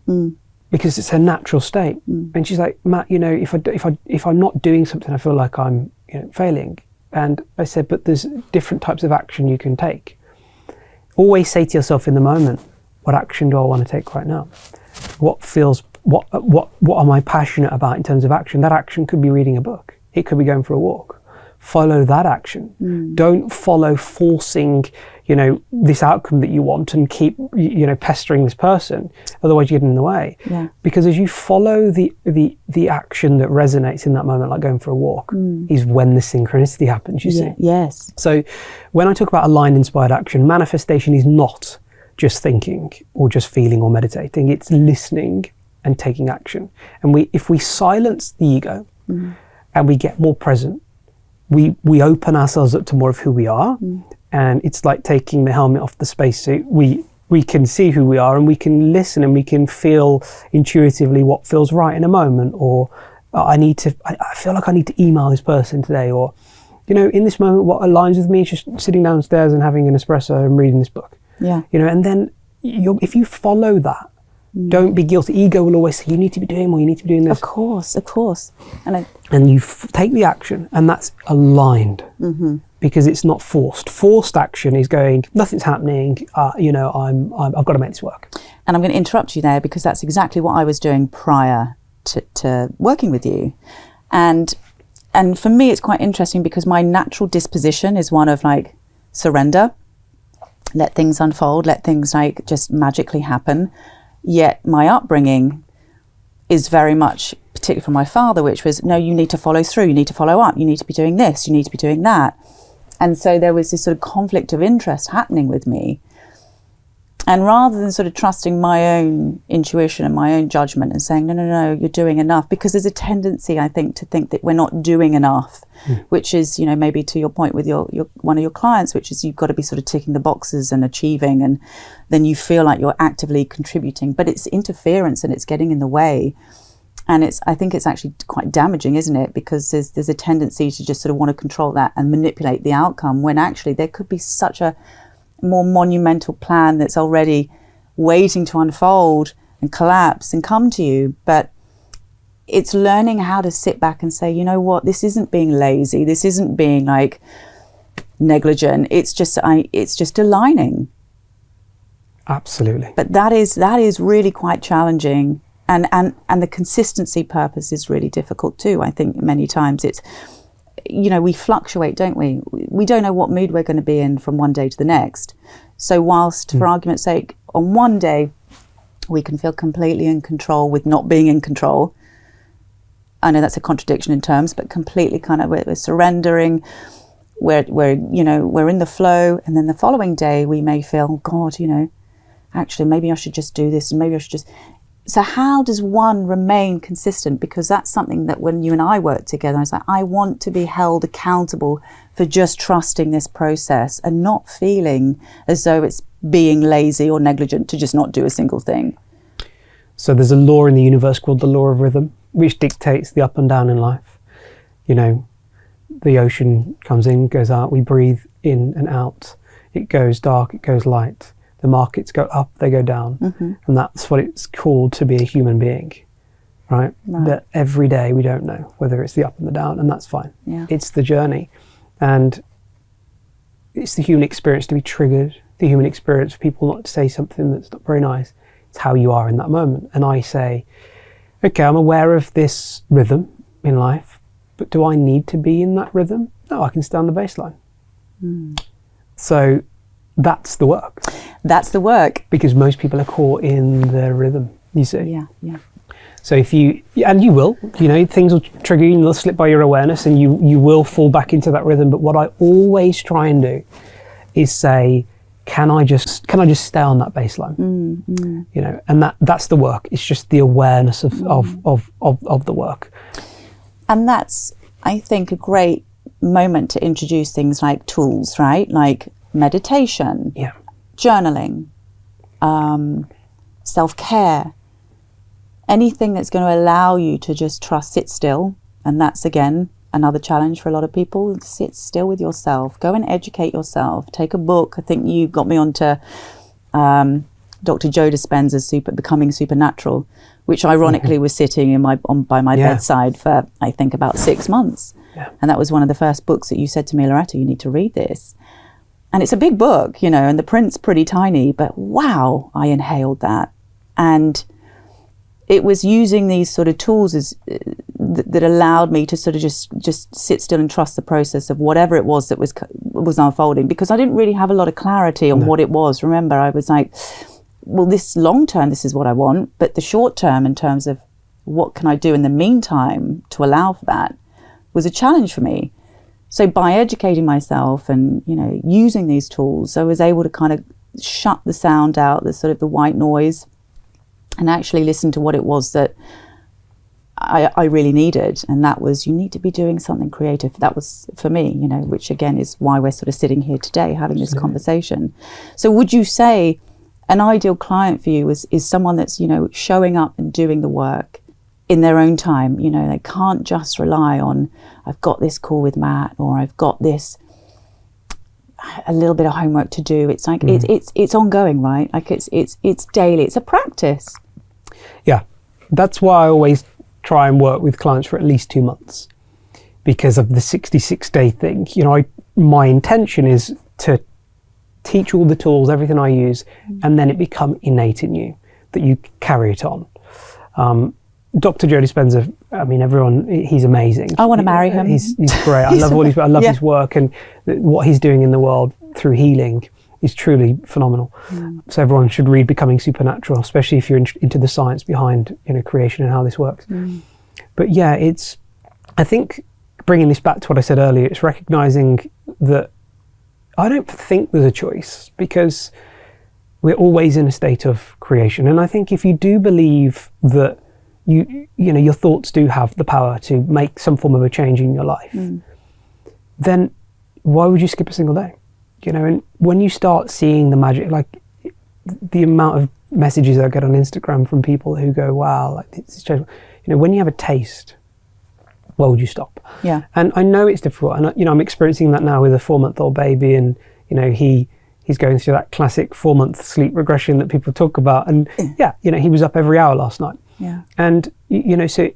because it's a natural state. And she's like, Matt, if I'm not doing something, I feel like I'm failing. And I said, but there's different types of action you can take. Always say to yourself in the moment, what action do I want to take right now? What am I passionate about in terms of action? That action could be reading a book. It could be going for a walk. Follow that action. Don't follow forcing, this outcome that you want and keep, pestering this person. Otherwise you get in the way. Yeah. Because as you follow the action that resonates in that moment, like going for a walk, is when the synchronicity happens, you see. Yes. So when I talk about aligned inspired action, manifestation is not just thinking or just feeling or meditating. It's listening and taking action. And if we silence the ego and we get more present, we open ourselves up to more of who we are, and it's like taking the helmet off the spacesuit. We can see who we are, and we can listen, and we can feel intuitively what feels right in a moment, or I feel like I need to email this person today, or in this moment what aligns with me is just sitting downstairs and having an espresso and reading this book. Yeah. And then if you follow that, don't be guilty. Ego will always say, you need to be doing more, you need to be doing this. Of course. And you take the action, and that's aligned because it's not forced. Forced action is going, nothing's happening, I've got to make this work. And I'm going to interrupt you there because that's exactly what I was doing prior to working with you. And for me, it's quite interesting because my natural disposition is one of like surrender, let things unfold, let things like just magically happen. Yet my upbringing is very much, particularly from my father, which was, no, you need to follow through, you need to follow up, you need to be doing this, you need to be doing that. And so there was this sort of conflict of interest happening with me. And rather than sort of trusting my own intuition and my own judgment and saying, no, you're doing enough, because there's a tendency, I think, to think that we're not doing enough, which is, maybe to your point with your one of your clients, which is you've got to be sort of ticking the boxes and achieving, and then you feel like you're actively contributing, but it's interference and it's getting in the way. And I think it's actually quite damaging, isn't it? Because there's a tendency to just sort of want to control that and manipulate the outcome, when actually there could be such a more monumental plan that's already waiting to unfold and collapse and come to you. But it's learning how to sit back and say, you know what, this isn't being lazy, this isn't being like negligent, it's just aligning. Absolutely. But that is really quite challenging, and the consistency purpose is really difficult too. I think many times it's, we fluctuate, don't we? We don't know what mood we're going to be in from one day to the next. So whilst, for argument's sake, on one day we can feel completely in control with not being in control. I know that's a contradiction in terms, but completely kind of we're surrendering. We're in the flow, and then the following day we may feel, oh God, actually maybe I should just do this, and maybe I should just. So how does one remain consistent? Because that's something that when you and I work together, I was like, I want to be held accountable for just trusting this process and not feeling as though it's being lazy or negligent to just not do a single thing. So there's a law in the universe called the law of rhythm, which dictates the up and down in life. The ocean comes in, goes out, we breathe in and out. It goes dark, it goes light. The markets go up, they go down. And that's what it's called to be a human being, right? That every day we don't know whether it's the up and the down, and that's fine. Yeah. It's the journey. And it's the human experience to be triggered, the human experience for people not to say something that's not very nice. It's how you are in that moment. And I say, okay, I'm aware of this rhythm in life, but do I need to be in that rhythm? No, I can stay on the baseline. So that's the work. That's the work. Because most people are caught in their rhythm, you see. Yeah. So if you will, things will trigger you and they'll slip by your awareness, and you will fall back into that rhythm. But what I always try and do, is say, can I just stay on that baseline? You know, and that's the work. It's just the awareness of the work. And that's, I think, a great moment to introduce things like tools, right? Like meditation, journaling, self-care, anything that's going to allow you to just sit still. And that's, again, another challenge for a lot of people. Sit still with yourself, go and educate yourself, take a book. I think you got me onto Dr. Joe Dispenza's Becoming Supernatural, which ironically was sitting by my bedside for, I think, about 6 months. And that was one of the first books that you said to me, Loretta, you need to read this. And it's a big book, you know, and the print's pretty tiny, but wow, I inhaled that. And it was using these sort of tools that allowed me to sort of just sit still and trust the process of whatever it was that was unfolding, because I didn't really have a lot of clarity on what it was. Remember, I was like, well, this long term, this is what I want, but the short term, in terms of what can I do in the meantime to allow for that, was a challenge for me. So by educating myself and, you know, using these tools, I was able to kind of shut the sound out, the sort of the white noise, and actually listen to what it was that I really needed. And that was, you need to be doing something creative. That was for me, you know, which again is why we're sort of sitting here today having this conversation. So would you say an ideal client for you is someone that's, you know, showing up and doing the work in their own time? You know, they can't just rely on, I've got this call with Matt, or I've got this a little bit of homework to do. It's like it's ongoing, right? Like it's daily. It's a practice. Yeah, that's why I always try and work with clients for at least 2 months, because of the 66-day thing. You know, my intention is to teach all the tools, everything I use, and then it become innate in you, that you carry it on. Dr. Joe Dispenza, I mean, everyone, he's amazing. I want to marry him. He's great. I love his work, and what he's doing in the world through healing is truly phenomenal. So everyone should read Becoming Supernatural, especially if you're into the science behind, you know, creation and how this works. But yeah, I think bringing this back to what I said earlier, it's recognizing that I don't think there's a choice, because we're always in a state of creation. And I think if you do believe that you know, your thoughts do have the power to make some form of a change in your life, then why would you skip a single day? You know, and when you start seeing the magic, like the amount of messages I get on Instagram from people who go, wow, like it's just, you know, when you have a taste, why would you stop? Yeah. And I know it's difficult, and you know, I'm experiencing that now with a 4-month-old baby, and you know, he's going through that classic 4-month sleep regression that people talk about, and yeah, you know, he was up every hour last night. Yeah. And you know, so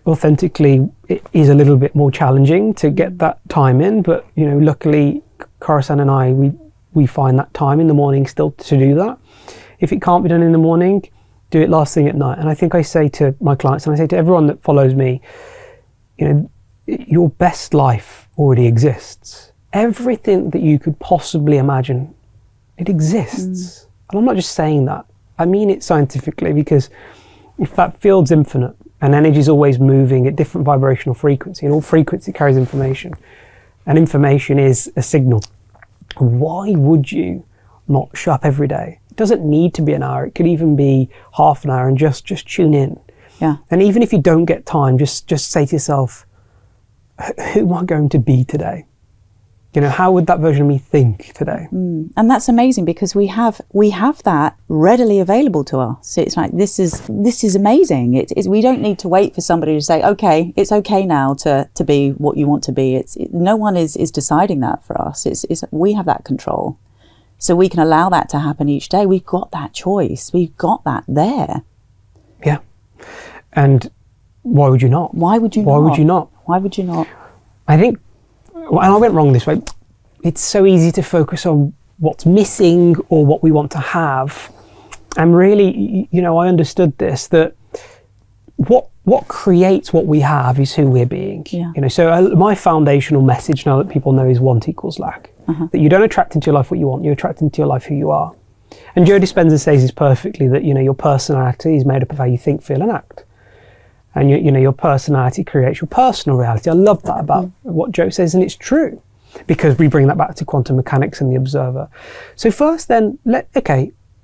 authentically it is a little bit more challenging to get that time in, but you know, luckily Corazon and I, we find that time in the morning still to do that. If it can't be done in the morning, do it last thing at night. And I think I say to my clients, and I say to everyone that follows me, you know, your best life already exists. Everything that you could possibly imagine, it exists. And I'm not just saying that, I mean it scientifically, because if that field's infinite and energy is always moving at different vibrational frequency, and all frequency carries information, and information is a signal, why would you not show up every day? It doesn't need to be an hour, it could even be half an hour, and just tune in. Yeah. And even if you don't get time, just say to yourself, who am I going to be today? You know, how would that version of me think today? And that's amazing, because we have that readily available to us. It's like, this is amazing. We don't need to wait for somebody to say, okay, it's okay now to be what you want to be. No one is deciding that for us. We have that control. So we can allow that to happen each day. We've got that choice. We've got that there. Yeah. And why would you not? Why would you not? Why would you not? Why would you not? I think, and I went wrong this way, it's so easy to focus on what's missing or what we want to have. And really, you know, I understood this, that what creates what we have is who we're being. Yeah. You know, so my foundational message now that people know is want equals lack. That you don't attract into your life what you want, you attract into your life who you are. And Joe Dispenza says this perfectly, that, you know, your personality is made up of how you think, feel and act. And you know, your personality creates your personal reality. I love that about what Joe says, and it's true. because we bring that back to quantum mechanics and the observer. So first then,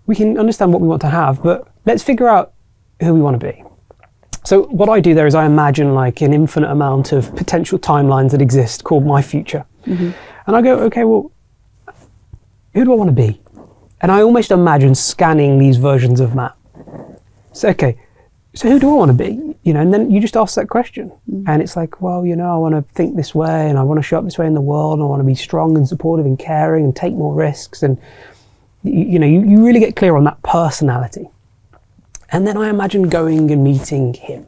we can understand what we want to have, but let's figure out who we want to be. So what I do there is I imagine like an infinite amount of potential timelines that exist called my future. And I go, okay, well, who do I want to be? And I almost imagine scanning these versions of Matt. So, okay, so who do I want to be? You know, and then you just ask that question. And it's like, well, you know, I want to think this way and I want to show up this way in the world and I want to be strong and supportive and caring and take more risks. And, you know, you really get clear on that personality. And then I imagine going and meeting him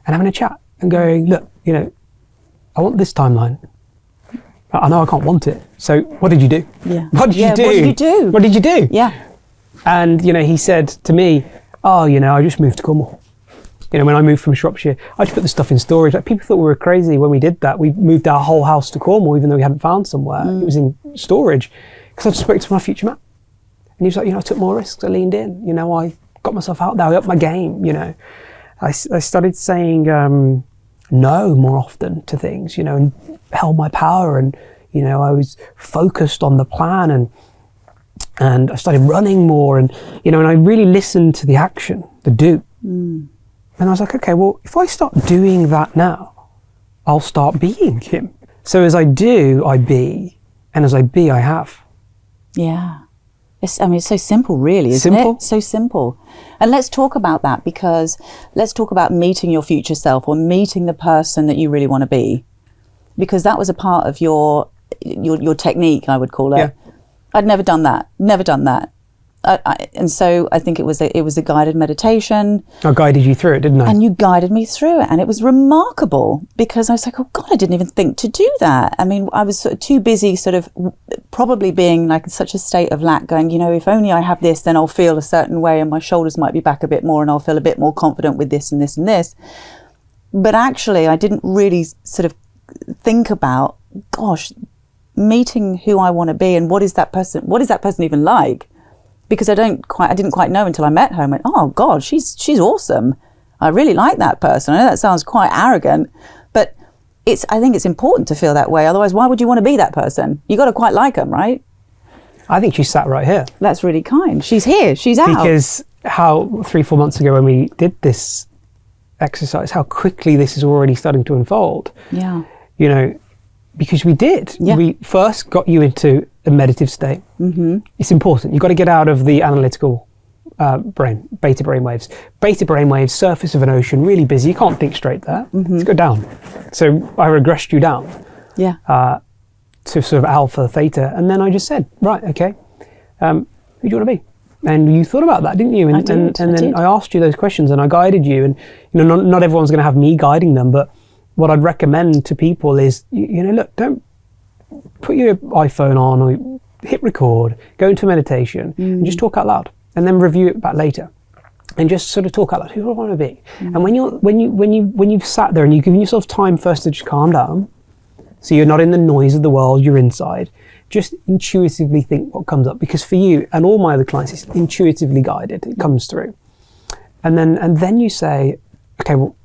and having a chat and going, look, you know, I want this timeline. I know I can't want it. So what did you do? Yeah. What did you do? What did you do? What did you do? Yeah. And, you know, he said to me, oh, you know, I just moved to Cornwall. You know, when I moved from Shropshire, I just put the stuff in storage. Like, people thought we were crazy when we did that. We moved our whole house to Cornwall, even though we hadn't found somewhere. It was in storage because I just spoke to my future Matt. And he was like, you know, I took more risks. I leaned in. You know, I got myself out there. I upped my game, you know. I started saying no more often to things, you know, and held my power. And, you know, I was focused on the plan and I started running more and, you know, and I really listened to the action, the do. And I was like, okay, well, if I start doing that now, I'll start being him. So as I do, I be, and as I be, I have. Yeah. It's so simple, really, isn't it? So simple. And let's talk about that, because let's talk about meeting your future self or meeting the person that you really want to be. Because that was a part of your technique, I would call it. Yeah. I'd never done that. And so I think it was a guided meditation. I guided you through it, didn't I? And you guided me through it, and it was remarkable because I was like, oh God, I didn't even think to do that. I mean, I was sort of too busy, sort of probably being like in such a state of lack, going, you know, if only I have this, then I'll feel a certain way, and my shoulders might be back a bit more, and I'll feel a bit more confident with this and this and this. But actually, I didn't really sort of think about, gosh, meeting who I want to be, and what is that person even like? Because I didn't quite know until I met her and went, oh God, she's awesome. I really like that person. I know that sounds quite arrogant, but I think it's important to feel that way. Otherwise, why would you want to be that person? You got to quite like them, right? I think she sat right here. That's really kind. She's here. She's out. Because how 3-4 months ago when we did this exercise, how quickly this is already starting to unfold. Yeah. You know, because we did. Yeah. We first got you into a meditative state. It's important. You've got to get out of the analytical beta brain waves. Beta brain waves, surface of an ocean, really busy. You can't think straight there. Let's go down. So I regressed you down. Yeah. To sort of alpha, theta. And then I just said, right, okay, who do you want to be? And you thought about that, didn't you? And, I did. And then I asked you those questions and I guided you. And, you know, not everyone's going to have me guiding them, but what I'd recommend to people is, you know, look, don't put your iPhone on or hit record, go into meditation and just talk out loud and then review it back later and just sort of talk out loud. Who do I want to be? And when you've sat there and you've given yourself time first to just calm down, so you're not in the noise of the world, you're inside, just intuitively think what comes up, because for you and all my other clients, it's intuitively guided, it comes through. And then you say, okay, well,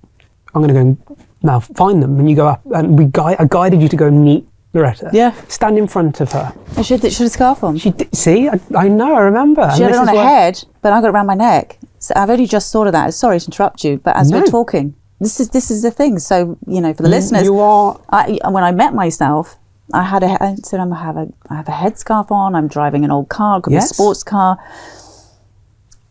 I'm going to go and now find them. And you go up and I guided you to go meet Loretta. Yeah. Stand in front of her. She had a scarf on. She did, see, I know, I remember. She had it on her head, but I got it around my neck. So I've only just thought of that. Sorry to interrupt you, but as we're talking, this is the thing. So, you know, for the listeners, when I met myself, I have a headscarf on. I'm driving an old car, a sports car.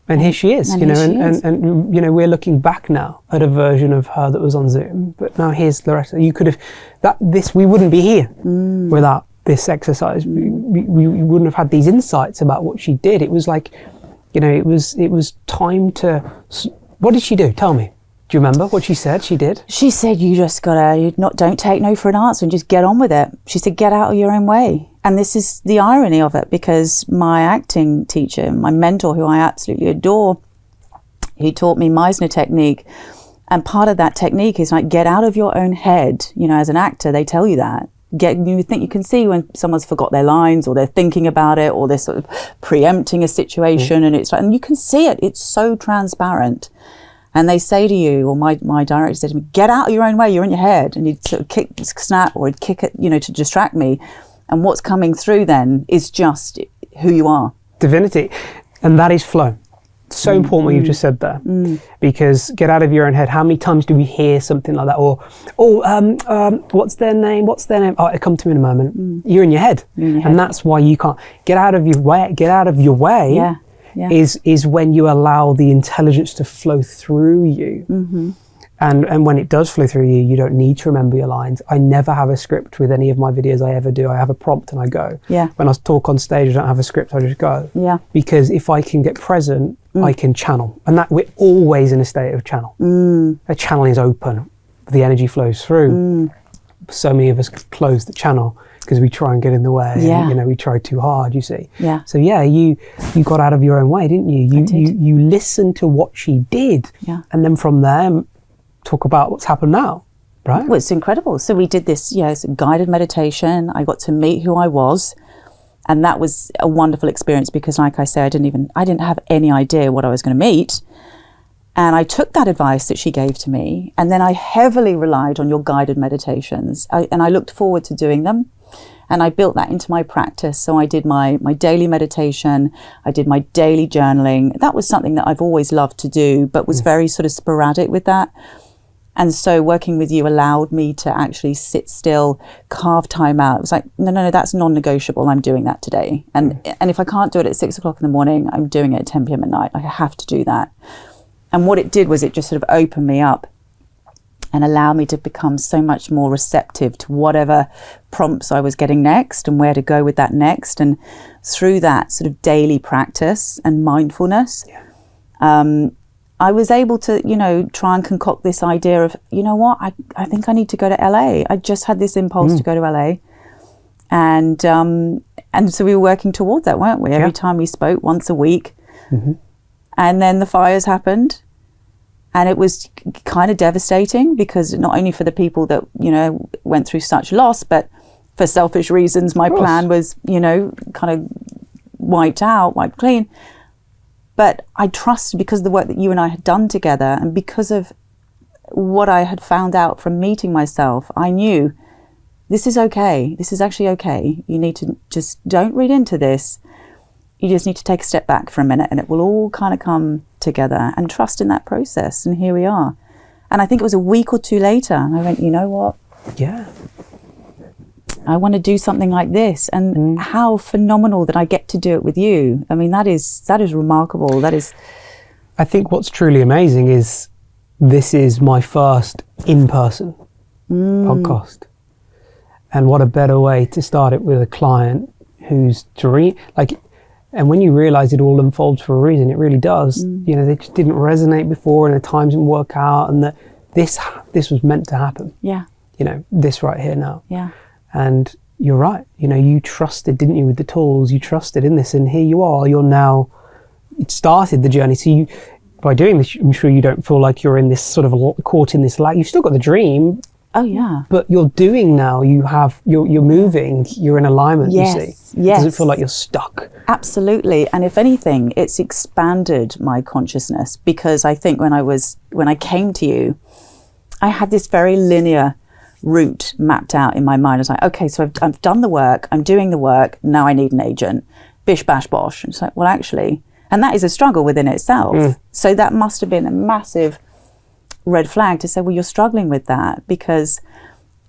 And here she is, you know, and you know, we're looking back now at a version of her that was on Zoom, but now here's Loretta. You could have, we wouldn't be here without this exercise. We wouldn't have had these insights about what she did. It was like, you know, it was time to, what did she do? Tell me. Do you remember what she said she did? She said, you just don't take no for an answer and just get on with it. She said, get out of your own way. And this is the irony of it, because my acting teacher, my mentor, who I absolutely adore, he taught me Meisner technique. And part of that technique is like, get out of your own head. You know, as an actor, they tell you that. You can see when someone's forgot their lines, or they're thinking about it, or they're sort of preempting a situation, and it's like, and you can see it. It's so transparent. and they say to you, or my director said to me, get out of your own way, you're in your head, and he'd sort of snap, or he'd kick it, to distract me. And what's coming through then is just who you are. Divinity. And that is flow. So important what you just said there, because get out of your own head. How many times do we hear something like that? Or, what's their name? Oh, it'll come to me in a moment. You're in your head. And that's why you can't get out of your way. Get out of your way. Yeah. Is when you allow the intelligence to flow through you. And when it does flow through you, you don't need to remember your lines. I never have a script with any of my videos I ever do. I have a prompt and I go. When I talk on stage, I don't have a script, I just go. Because if I can get present, I can channel. And that we're always in a state of channel. A channel is open. The energy flows through. So many of us close the channel because we try and get in the way. And, we try too hard, you see. So you got out of your own way, didn't you? You listened to what she did. And then from there, talk about what's happened now, right? Well, it's incredible. So we did this, it's a guided meditation. I got to meet who I was. And that was a wonderful experience because, like I say, I didn't have any idea what I was going to meet. And I took that advice that she gave to me, and then I heavily relied on your guided meditations. And I looked forward to doing them. And I built that into my practice. So I did my daily meditation. I did my daily journaling. That was something that I've always loved to do, but was very sort of sporadic with that. And so working with you allowed me to actually sit still, carve time out. It was like, no, that's non-negotiable. I'm doing that today. And if I can't do it at 6 o'clock in the morning, I'm doing it at 10 p.m. at night. I have to do that. And what it did was it just sort of opened me up and allowed me to become so much more receptive to whatever prompts I was getting next and where to go with that next. And through that sort of daily practice and mindfulness, I was able to, try and concoct this idea of, I think I need to go to LA. I just had this impulse to go to LA. And so we were working towards that, weren't we? Every time we spoke, once a week. And then the fires happened. And it was kind of devastating because not only for the people that, went through such loss, but for selfish reasons, my plan was, kind of wiped clean. But I trusted because of the work that you and I had done together and because of what I had found out from meeting myself, I knew this is okay. This is actually okay. You need to just don't read into this. You just need to take a step back for a minute and it will all kind of come together and trust in that process. And here we are. And I think it was a week or two later. And I went, you know what? I want to do something like this. And how phenomenal that I get to do it with you. I mean, that is remarkable. That is. I think what's truly amazing is this is my first in-person podcast. And what a better way to start it with a client who's dream, and when you realize it all unfolds for a reason, it really does. They just didn't resonate before and the times didn't work out and that this was meant to happen. This right here now. And you're right. You trusted, didn't you, with the tools? You trusted in this and here you are. You're now, it started the journey. So by doing this, I'm sure you don't feel like you're in this sort of caught in this lag. You've still got the dream. Oh yeah. But you're doing now, you're moving, you're in alignment, you see. Does it feel like you're stuck? Absolutely. And if anything, it's expanded my consciousness because I think when I came to you, I had this very linear route mapped out in my mind. I was like, okay, so I've done the work, I'm doing the work, now I need an agent. Bish, bash, bosh. And it's like, well, actually, and that is a struggle within itself. So that must have been a massive red flag to say, well, you're struggling with that because,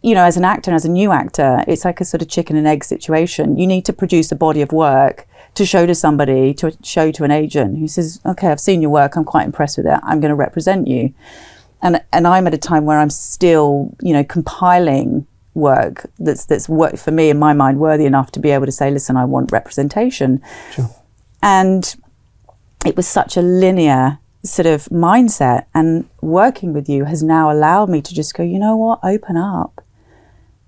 as an actor and as a new actor, it's like a sort of chicken and egg situation. You need to produce a body of work to show to somebody, to show to an agent who says, okay, I've seen your work, I'm quite impressed with it, I'm going to represent you. And I'm at a time where I'm still, compiling work that's work for me in my mind worthy enough to be able to say, listen, I want representation. And it was such a linear sort of mindset, and working with you has now allowed me to just go, you know what, open up,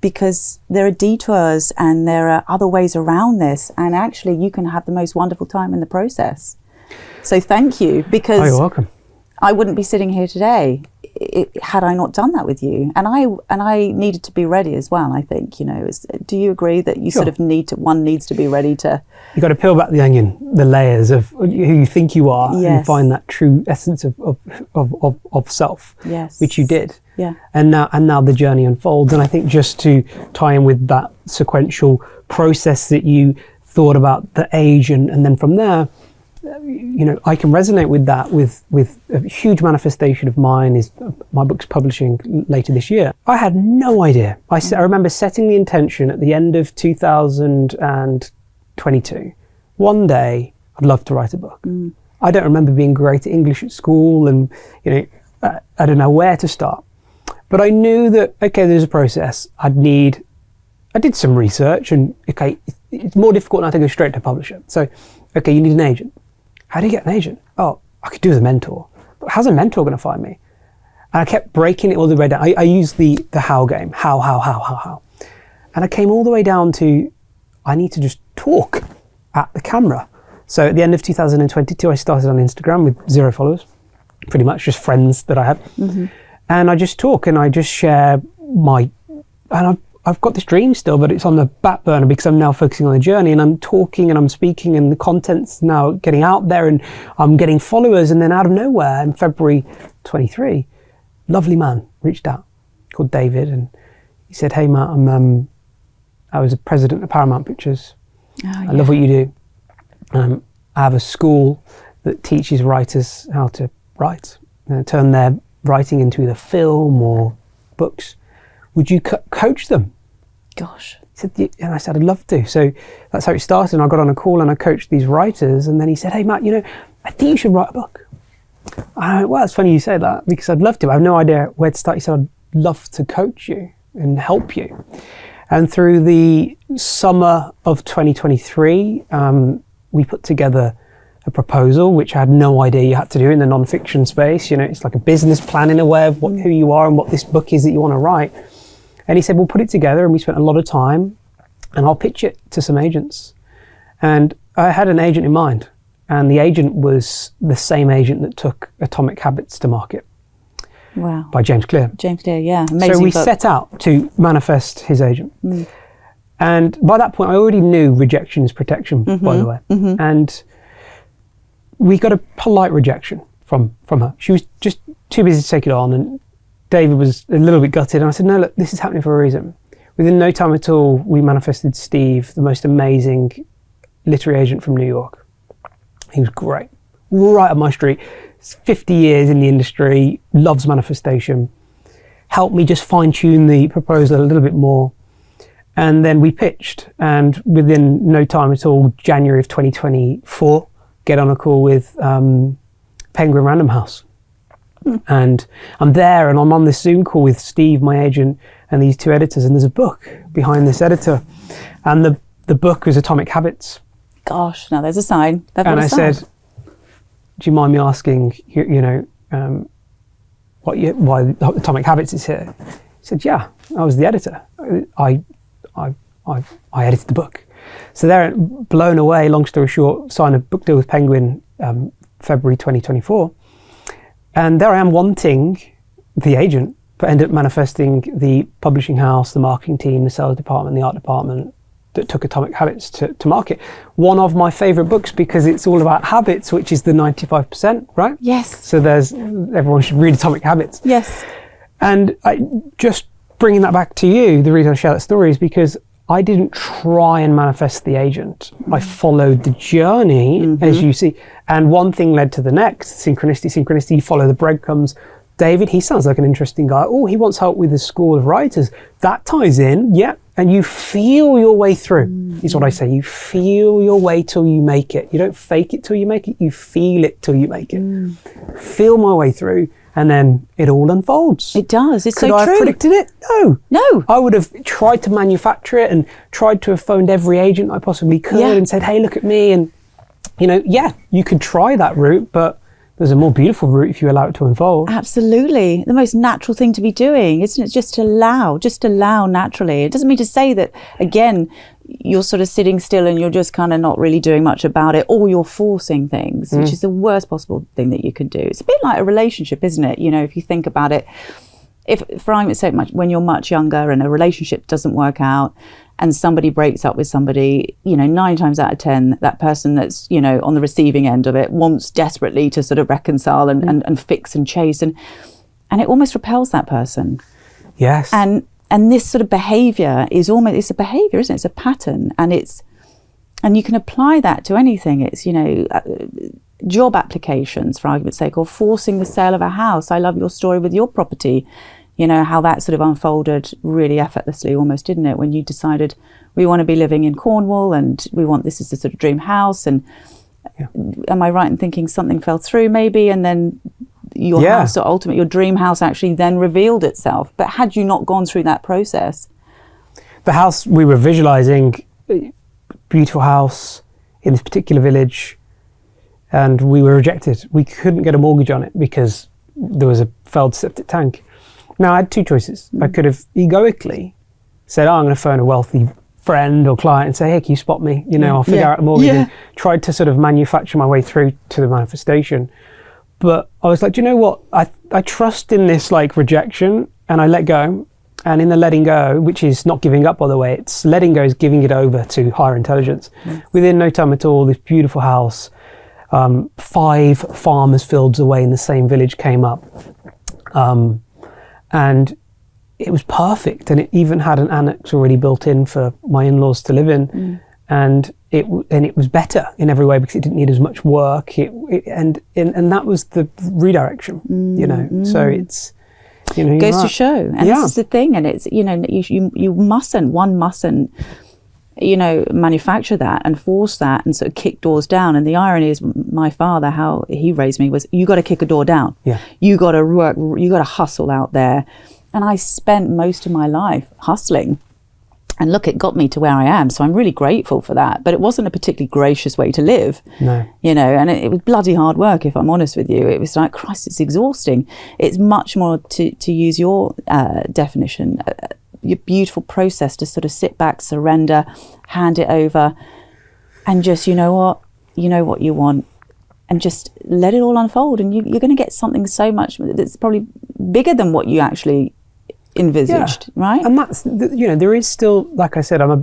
because there are detours and there are other ways around this, and actually you can have the most wonderful time in the process. So thank you, because you're welcome. I wouldn't be sitting here today had I not done that with you? And I needed to be ready as well. I think, do you agree that you sort of one needs to be ready to? You got to peel back the onion, the layers of who you think you are, and find that true essence of self, which you did. Yeah. And now the journey unfolds. And I think just to tie in with that sequential process that you thought about the age, and then from there, I can resonate with that with a huge manifestation of mine is my book's publishing later this year. I had no idea. I remember setting the intention at the end of 2022. One day I'd love to write a book. I don't remember being great at English at school, and I don't know where to start. But I knew that, okay, there's a process. I did some research, and okay, it's more difficult now to go straight to publisher. So, okay, you need an agent. How do you get an agent? Oh, I could do with a mentor. But how's a mentor going to find me? And I kept breaking it all the way down. I used the how game. How. And I came all the way down to, I need to just talk at the camera. So at the end of 2022, I started on Instagram with 0 followers. Pretty much just friends that I had. Mm-hmm. And I just talk and I just share I've got this dream still, but it's on the back burner because I'm now focusing on the journey, and I'm talking and I'm speaking, and the content's now getting out there, and I'm getting followers. And then out of nowhere in February 23, lovely man reached out called David, and he said, "Hey Matt, I was a president of Paramount Pictures. I love what you do. I have a school that teaches writers how to write and turn their writing into either film or books. Would you coach them?" Gosh. He said, and I said, I'd love to. So that's how it started. And I got on a call and I coached these writers. And then he said, "Hey, Matt, I think you should write a book." I went, "Well, it's funny you say that because I'd love to. I have no idea where to start." He said, "I'd love to coach you and help you." And through the summer of 2023, we put together a proposal, which I had no idea you had to do in the non-fiction space. It's like a business plan in a way of who you are and what this book is that you want to write. And he said, "We'll put it together," and we spent a lot of time, and I'll pitch it to some agents. And I had an agent in mind, and the agent was the same agent that took Atomic Habits to market. Wow. By James Clear. James Clear, yeah. Amazing So we book. set out to manifest his agent. And by that point, I already knew rejection is protection, by the way. Mm-hmm. And we got a polite rejection from her. She was just too busy to take it on, and David was a little bit gutted, and I said, "No, look, this is happening for a reason." Within no time at all, we manifested Steve, the most amazing literary agent from New York. He was great, right up my street. 50 years in the industry, loves manifestation, helped me just fine-tune the proposal a little bit more. And then we pitched, and within no time at all, January of 2024, get on a call with Penguin Random House. And I'm there, and I'm on this Zoom call with Steve, my agent, and these 2 editors, and there's a book behind this editor. And the book was Atomic Habits. Gosh, now there's a sign. And I said, "Do you mind me asking, why Atomic Habits is here?" He said, "Yeah, I was the editor. I edited the book." So they're blown away. Long story short, signed a book deal with Penguin February 2024. And there I am wanting the agent, but ended up manifesting the publishing house, the marketing team, the sales department, the art department that took Atomic Habits to market. One of my favorite books because it's all about habits, which is the 95%, right? Yes. So everyone should read Atomic Habits. Yes. And just bringing that back to you, the reason I share that story is because I didn't try and manifest the agent. I followed the journey, as you see. And one thing led to the next. Synchronicity, you follow the breadcrumbs. David, he sounds like an interesting guy. Oh, he wants help with the school of writers. That ties in, yeah. And you feel your way through, is what I say. You feel your way till you make it. You don't fake it till you make it. You feel it till you make it. Feel my way through. And then it all unfolds. It does. It's Could so I true. have predicted it? No. No. I would have tried to manufacture it and tried to have phoned every agent I possibly could and said, "Hey, look at me." And, you could try that route, but there's a more beautiful route if you allow it to unfold. Absolutely. The most natural thing to be doing, isn't it? Just allow naturally. It doesn't mean to say that, again, you're sort of sitting still and you're just kind of not really doing much about it, or you're forcing things, which is the worst possible thing that you can do. It's a bit like a relationship, isn't it? You know, if you think about it, if for argument's sake, when you're much younger and a relationship doesn't work out and somebody breaks up with somebody, you know, 9 times out of 10, that person that's, you know, on the receiving end of it wants desperately to sort of reconcile and fix and chase, and it almost repels that person. Yes. And this sort of behavior is almost, it's a behavior, isn't it? It's a pattern, and you can apply that to anything. It's, you know, job applications, for argument's sake, or forcing the sale of a house. I love your story with your property. You know, how that sort of unfolded really effortlessly almost, didn't it? When you decided we want to be living in Cornwall and we want, this is the sort of dream house. And am I right in thinking something fell through maybe? And then your house, or ultimately your dream house, actually then revealed itself. But had you not gone through that process? The house we were visualizing, beautiful house in this particular village, and we were rejected. We couldn't get a mortgage on it because there was a failed septic tank. Now, I had 2 choices. I could have egoically said, I'm going to phone a wealthy friend or client and say, hey, can you spot me? You know, I'll figure out a mortgage. And tried to sort of manufacture my way through to the manifestation. But I was like, do you know what? I trust in this like rejection, and I let go. And in the letting go, which is not giving up, by the way, it's letting go is giving it over to higher intelligence. Within no time at all, this beautiful house, 5 farmers' fields away in the same village came up. And it was perfect, and it even had an annex already built in for my in-laws to live in, and it was better in every way because it didn't need as much work. And that was the redirection, you know. So it's, you know, goes to show, and this is the thing, and it's, you know, one mustn't, you know, manufacture that and force that and sort of kick doors down. And the irony is, my father, how he raised me was, you got to kick a door down. You got to work, you got to hustle out there. And I spent most of my life hustling, and look, it got me to where I am. So I'm really grateful for that. But it wasn't a particularly gracious way to live. No. You know, and it was bloody hard work, if I'm honest with you. It was like, Christ, it's exhausting. It's much more, to use your definition, your beautiful process to sort of sit back, surrender, hand it over, and just, you know what you want, and just let it all unfold, and you're going to get something so much that's probably bigger than what you actually envisaged, right? And that's, you know, there is still, like I said, I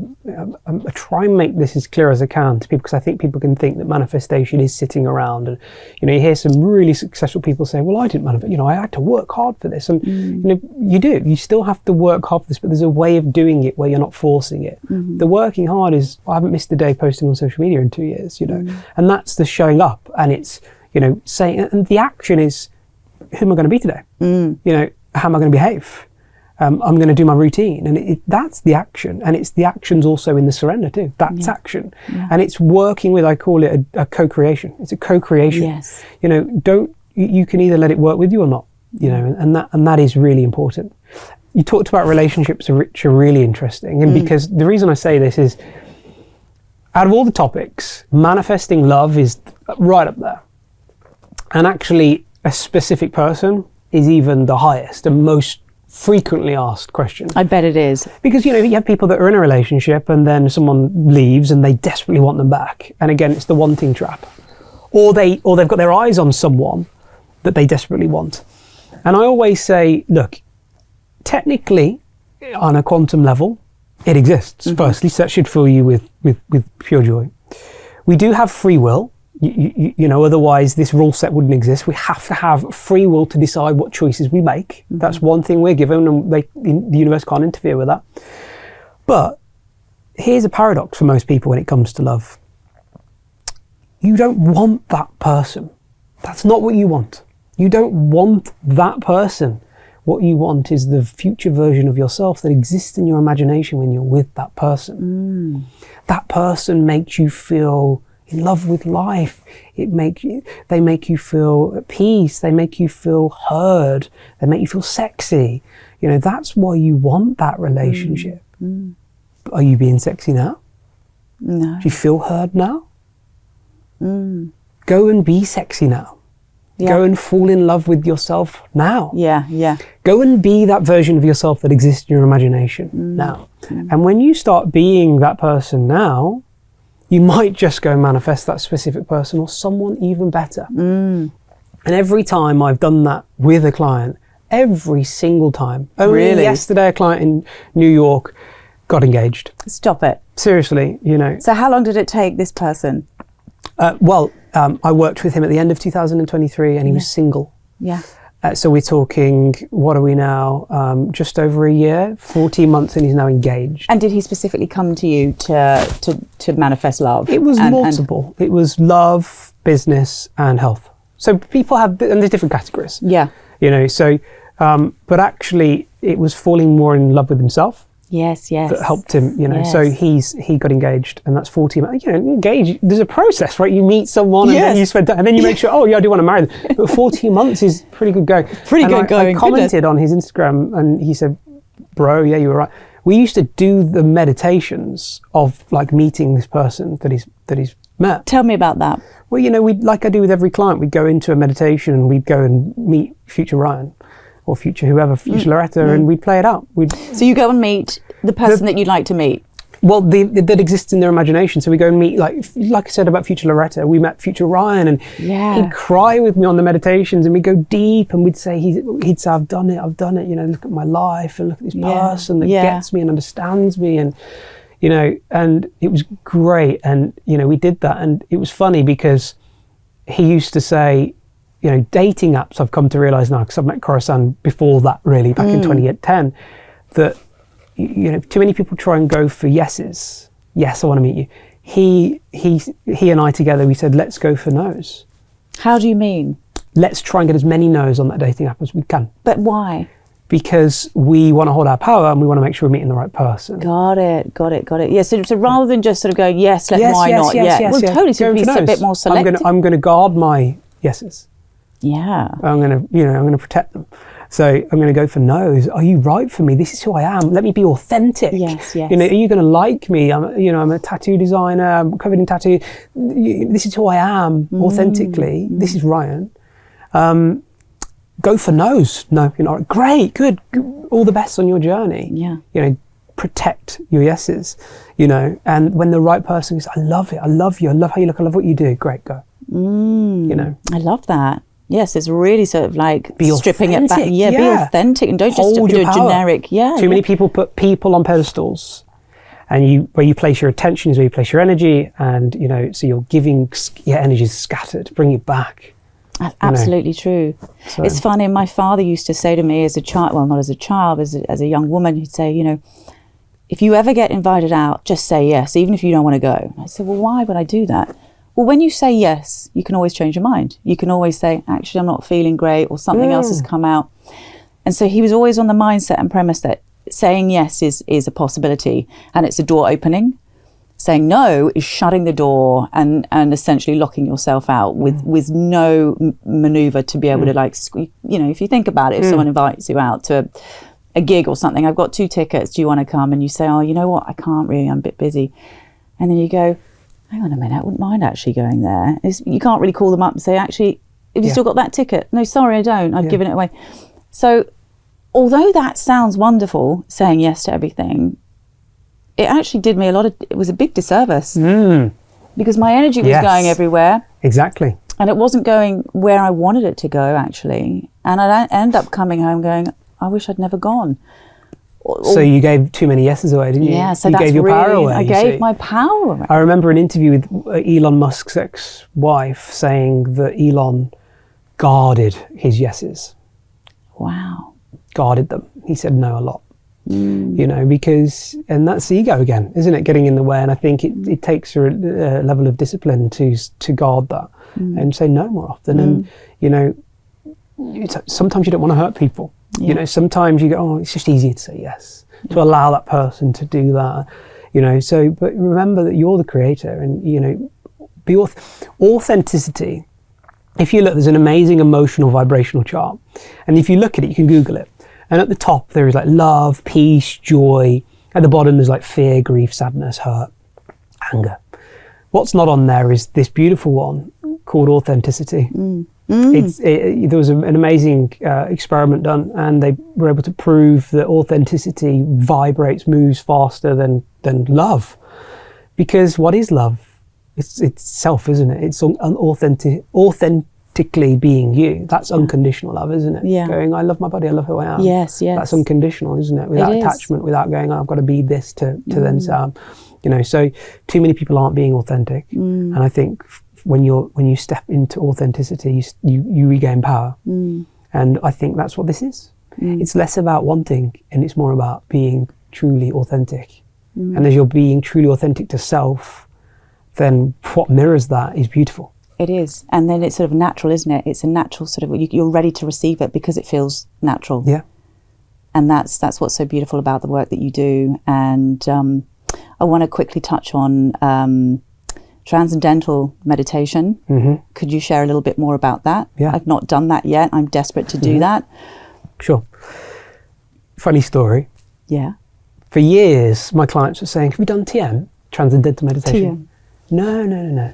try and make this as clear as I can to people, because I think people can think that manifestation is sitting around, and, you know, you hear some really successful people say, well, I didn't manifest, you know, I had to work hard for this. And, you know, you still have to work hard for this, but there's a way of doing it where you're not forcing it. The working hard is, I haven't missed a day posting on social media in 2 years, you know, and that's the showing up, and it's, you know, saying, and the action is, who am I going to be today? You know, how am I going to behave? I'm going to do my routine, and that's the action, and it's the actions also in the surrender too. That's action, and it's working with, I call it a co-creation. It's a co-creation. Yes. You know, you can either let it work with you or not. You know, and that is really important. You talked about relationships, which are really interesting, and because the reason I say this is, out of all the topics, manifesting love is right up there, and actually a specific person is even the highest and most frequently asked question. I bet it is. Because, you know, you have people that are in a relationship and then someone leaves and they desperately want them back. And again, it's the wanting trap. Or they've got their eyes on someone that they desperately want. And I always say, look, technically, on a quantum level, it exists. Firstly, so that should fill you with pure joy. We do have free will. You know, otherwise this rule set wouldn't exist. We have to have free will to decide what choices we make. That's one thing we're given, and the universe can't interfere with that. But here's a paradox for most people when it comes to love. You don't want that person. That's not what you want. You don't want that person. What you want is the future version of yourself that exists in your imagination when you're with that person. That person makes you feel in love with life. They make you feel at peace. They make you feel heard. They make you feel sexy. You know, that's why you want that relationship. Are you being sexy now? No. Do you feel heard now? Go and be sexy now. Go and fall in love with yourself now. Yeah. Go and be that version of yourself that exists in your imagination now. And when you start being that person now, you might just go manifest that specific person or someone even better. And every time I've done that with a client, every single time. Only yesterday, a client in New York got engaged. Stop it. Seriously, So how long did it take this person? I worked with him at the end of 2023 and he was single. Yeah. So we're talking, what are we now? Just over a year, 14 months, and he's now engaged. And did he specifically come to you to manifest love? It was multiple. It was love, business, and health. So people have, and there's different categories. Yeah. But actually it was falling more in love with himself. Yes. That helped him, So he got engaged, and that's 40 months. Engaged, there's a process, right? You meet someone and then you spend time, and then you make sure, I do want to marry them. But 14 months is pretty good going. I commented on his Instagram and he said, bro, yeah, you were right. We used to do the meditations of like meeting this person that he's met. Tell me about that. Well, we like I do with every client, we'd go into a meditation and we'd go and meet future Ryan. Or future whoever, future Loretta, and we'd play it out. So you go and meet the person that you'd like to meet? Well, that exists in their imagination. So we go and meet, like I said about future Loretta, we met future Ryan, and he'd cry with me on the meditations, and we'd go deep, and we'd say, he'd say, I've done it, look at my life, and look at this person that gets me and understands me, and and it was great, and we did that, and it was funny because he used to say, dating apps, I've come to realize now, because I've met Khorasan before that, really, back in 2010, that, too many people try and go for yeses. Yes, I want to meet you. He and I together, we said, let's go for no's. How do you mean? Let's try and get as many no's on that dating app as we can. But why? Because we want to hold our power and we want to make sure we're meeting the right person. Got it. Yeah, so rather than just sort of going, why not? Well, totally, so be a bit more selective. I'm going to guard my yeses. Yeah. I'm going to protect them. So I'm going to go for no's. Are you right for me? This is who I am. Let me be authentic. Yes. Are you going to like me? I'm a tattoo designer. I'm covered in tattoo. This is who I am authentically. This is Ryan. Go for no's. No, you're not. Great, good. All the best on your journey. Yeah. Protect your yeses. And when the right person is, I love it. I love you. I love how you look. I love what you do. Great, go. I love that. Yes, it's really sort of like be stripping authentic, it back. Yeah, be authentic and don't just do a generic. Yeah. Too many people put people on pedestals, and where you place your attention is where you place your energy, and so you're giving your energy is scattered. Bring it back. Absolutely true. So. It's funny. My father used to say to me as a child, well, not as a child, as a young woman, he'd say, if you ever get invited out, just say yes, even if you don't want to go. I said, well, why would I do that? Well, when you say yes, you can always change your mind. You can always say, actually, I'm not feeling great, or something else has come out. And so he was always on the mindset and premise that saying yes is a possibility, and it's a door opening. Saying no is shutting the door and essentially locking yourself out with no maneuver to be able to if you think about it, if someone invites you out to a gig or something, I've got 2 tickets, do you want to come? And you say, oh, you know what, I can't really, I'm a bit busy. And then you go, hang on a minute, I wouldn't mind actually going there. You can't really call them up and say, actually, have you still got that ticket? No, sorry, I don't. I've given it away. So although that sounds wonderful, saying yes to everything, it actually did me it was a big disservice because my energy was going everywhere. Exactly. And it wasn't going where I wanted it to go, actually. And I end up coming home going, I wish I'd never gone. So you gave too many yeses away, didn't you? Yeah, so you that's gave your power away. I gave my power away. I remember an interview with Elon Musk's ex-wife saying that Elon guarded his yeses. Wow. Guarded them. He said no a lot. Because, and that's ego again, isn't it? Getting in the way. And I think it takes a level of discipline to guard that and say no more often. And, sometimes you don't want to hurt people. Sometimes you go, oh, it's just easier to say yes, to allow that person to do that, but remember that you're the creator and, be authenticity. If you look, there's an amazing emotional vibrational chart. And if you look at it, you can Google it. And at the top, there is like love, peace, joy. At the bottom, there's like fear, grief, sadness, hurt, anger. What's not on there is this beautiful one called authenticity. There was an amazing experiment done, and they were able to prove that authenticity vibrates, moves faster than love. Because what is love? It's self, isn't it? It's authentically being you. That's unconditional love, isn't it? Yeah. Going, I love my body, I love who I am. Yes. That's unconditional, isn't it? Without attachment, without going, I've got to be this to then so, so too many people aren't being authentic. And I think when you step into authenticity, you regain power. And I think that's what this is. It's less about wanting, and it's more about being truly authentic. And as you're being truly authentic to self, then what mirrors that is beautiful. It is. And then it's sort of natural, isn't it? It's a natural sort of, you're ready to receive it because it feels natural. Yeah. And that's what's so beautiful about the work that you do. And I want to quickly touch on Transcendental meditation. Could you share a little bit more about that? Yeah. I've not done that yet. I'm desperate to do that. Sure. Funny story. Yeah. For years, my clients were saying, have we done TM? Transcendental meditation? No.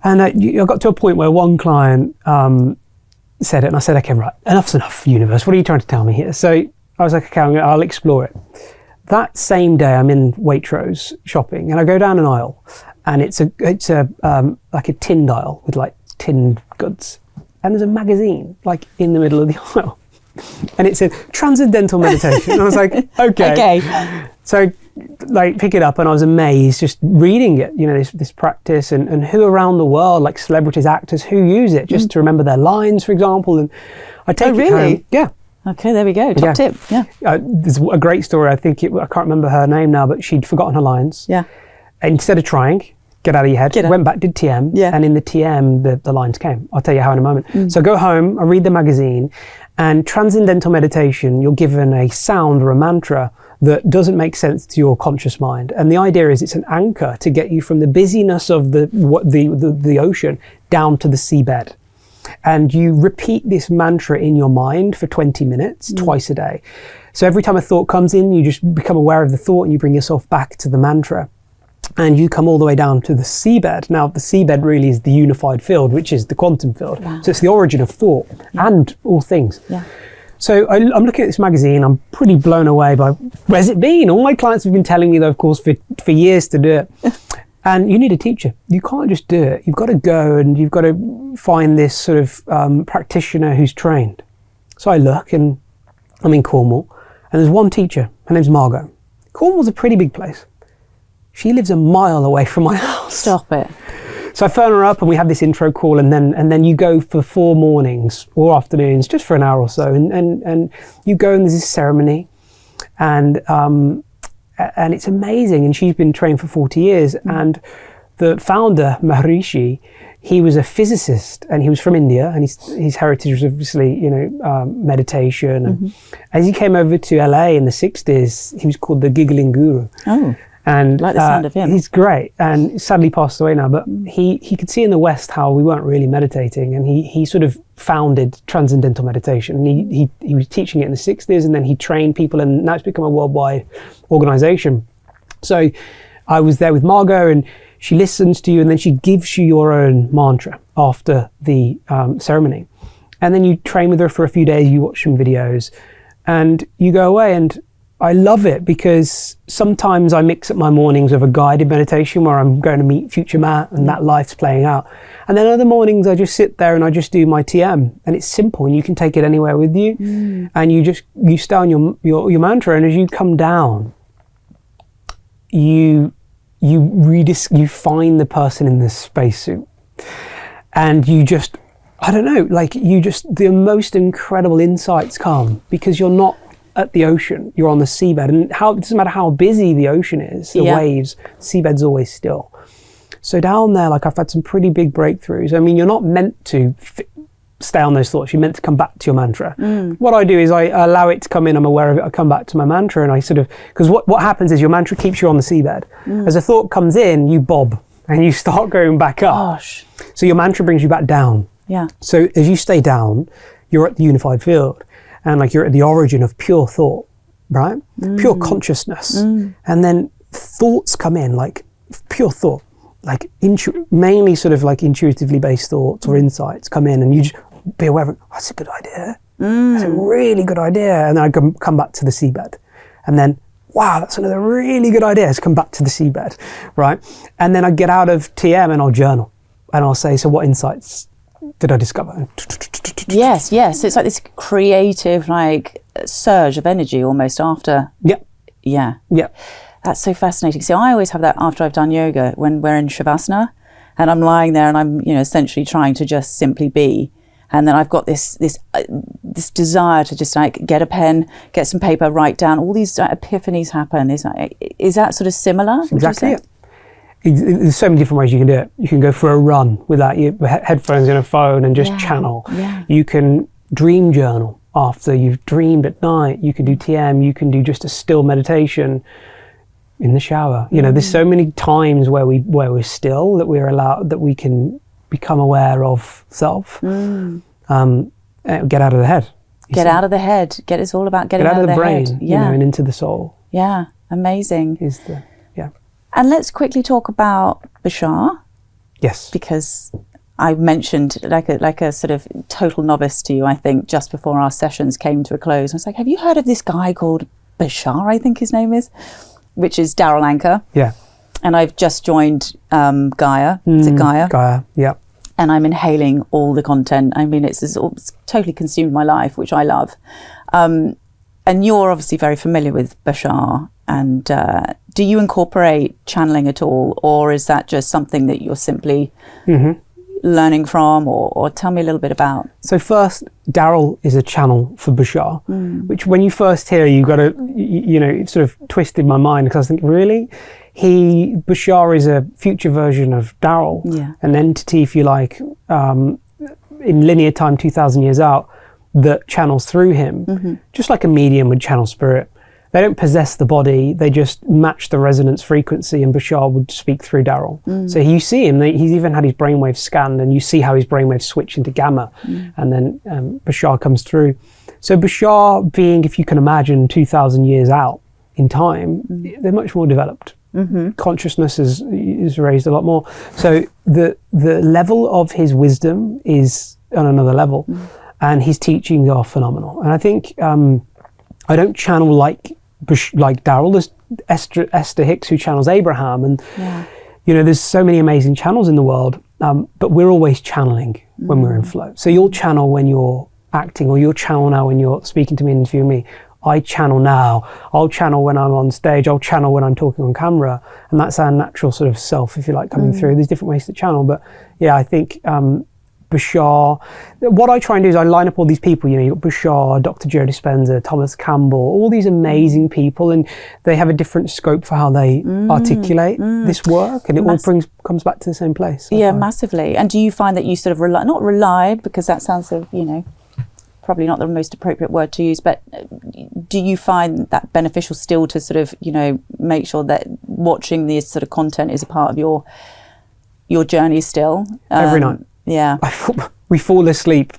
And I got to a point where one client said it, and I said, okay, right, enough's enough, universe. What are you trying to tell me here? So I was like, okay, I'll explore it. That same day, I'm in Waitrose shopping, and I go down an aisle, and it's a like a tin aisle with like tin goods, and there's a magazine like in the middle of the aisle, and it said Transcendental meditation. And I was like, okay. So like pick it up, and I was amazed just reading it, this practice and who around the world, like celebrities, actors, who use it just to remember their lines, for example. And I take it home. Yeah. Okay, there we go. Top tip. Yeah. There's a great story. I can't remember her name now, but she'd forgotten her lines. Yeah. And instead of trying, get out of your head, went back, did TM. Yeah. And in the TM, the lines came. I'll tell you how in a moment. So I go home, I read the magazine, and Transcendental meditation, you're given a sound or a mantra that doesn't make sense to your conscious mind. And the idea is it's an anchor to get you from the busyness of the ocean down to the seabed. And you repeat this mantra in your mind for 20 minutes, twice a day. So every time a thought comes in, you just become aware of the thought and you bring yourself back to the mantra. And you come all the way down to the seabed. Now, the seabed really is the unified field, which is the quantum field. Wow. So it's the origin of thought and all things. Yeah. So I'm looking at this magazine. I'm pretty blown away by, where's it been? All my clients have been telling me, though, of course, for years to do it. And you need a teacher. You can't just do it. You've got to go and you've got to find this sort of practitioner who's trained. So I look, and I'm in Cornwall, and there's one teacher. Her name's Margot. Cornwall's a pretty big place. She lives a mile away from my house. Stop it. So I phone her up, and we have this intro call, and then you go for 4 mornings or afternoons, just for an hour or so, and you go, and there's this ceremony, and it's amazing. And she's been trained for 40 years. And the founder, Maharishi, he was a physicist, and he was from India, and his heritage was obviously, meditation. And as he came over to LA in the 60s, he was called the Giggling Guru. Oh. And like the sound of him. He's great, and sadly passed away now, but he could see in the West how we weren't really meditating, and he sort of founded Transcendental meditation. And he was teaching it in the 60s, and then he trained people, and now it's become a worldwide organization. So I was there with Margot, and she listens to you, and then she gives you your own mantra after the ceremony. And then you train with her for a few days, you watch some videos, and you go away. And I love it because sometimes I mix up my mornings with a guided meditation where I'm going to meet future Matt and that life's playing out. And then other mornings I just sit there and I just do my TM, and it's simple and you can take it anywhere with you. And you stay on your mantra, and as you come down, you find the person in the spacesuit, and you just, I don't know, the most incredible insights come because you're not at the ocean, you're on the seabed, and it doesn't matter how busy the ocean is, the waves, seabed's always still. So down there, I've had some pretty big breakthroughs. I mean, you're not meant to stay on those thoughts, you're meant to come back to your mantra. What I do is I allow it to come in, I'm aware of it, I come back to my mantra, and I sort of, because what happens is your mantra keeps you on the seabed. As a thought comes in, you bob, and you start going back up. Gosh. So your mantra brings you back down. Yeah. So as you stay down, you're at the unified field. And you're at the origin of pure thought, right? Pure consciousness. And then thoughts come in, like pure thought, mainly sort of like intuitively based thoughts or insights come in, and you just be aware of, that's a good idea. That's a really good idea. And then I come back to the seabed. And then, wow, that's another really good idea. Let's come back to the seabed, right? And then I get out of TM and I'll journal. And I'll say, so what insights did I discover? Yes. It's like this creative, like, surge of energy almost after. Yep. Yeah. Yep. That's so fascinating. See, I always have that after I've done yoga, when we're in Shavasana and I'm lying there and I'm, essentially trying to just simply be. And then I've got this desire to just like get a pen, get some paper, write down. All these epiphanies happen. Is that sort of similar? Exactly it. There's so many different ways you can do it. You can go for a run without your headphones and a phone and just channel. Yeah. You can dream journal after you've dreamed at night. You can do TM. You can do just a still meditation in the shower. There's so many times where we're still, that we're allowed, that we can become aware of self. Get out of the head. Get out of the head. It's all about getting out of the brain, head. Yeah. And into the soul. Yeah, amazing. Yeah. And let's quickly talk about Bashar. Yes. Because I mentioned like a sort of total novice to you, I think, just before our sessions came to a close. I was like, have you heard of this guy called Bashar, I think his name is, which is Daryl Anker. Yeah. And I've just joined Gaia. Is it Gaia? Gaia, yeah. And I'm inhaling all the content. I mean, it's totally consumed my life, which I love. And you're obviously very familiar with Bashar. And do you incorporate channeling at all? Or is that just something that you're simply learning from? Or tell me a little bit about. So first, Daryl is a channel for Bashar, which when you first hear, you got to, it sort of twisted my mind, because I was thinking, really? Bashar is a future version of Daryl, an entity, if you like, in linear time, 2,000 years out, that channels through him, just like a medium would channel spirit. They don't possess the body, they just match the resonance frequency, and Bashar would speak through Daryl. So you see him, he's even had his brainwaves scanned, and you see how his brainwaves switch into gamma, and then Bashar comes through. So Bashar being, if you can imagine, 2,000 years out in time, they're much more developed. Consciousness is raised a lot more. So the level of his wisdom is on another level, and his teachings are phenomenal. And I think I don't channel like Daryl. There's Esther Hicks, who channels Abraham, and there's so many amazing channels in the world. But we're always channeling when we're in flow. So you'll channel when you're acting, or you'll channel now when you're speaking to me and interviewing me. I channel now. I'll channel when I'm on stage. I'll channel when I'm talking on camera. And that's our natural sort of self, if you like, coming through. There's different ways to channel. But yeah, I think Bashar, what I try and do is I line up all these people. You've got Bashar, Dr. Joe Dispenza, Thomas Campbell, all these amazing people. And they have a different scope for how they articulate this work. And it all comes back to the same place. Yeah, massively. And do you find that you sort of not rely, because that sounds sort of, probably not the most appropriate word to use, but do you find that beneficial still to sort of, make sure that watching this sort of content is a part of your journey still? Every night. Yeah. We fall asleep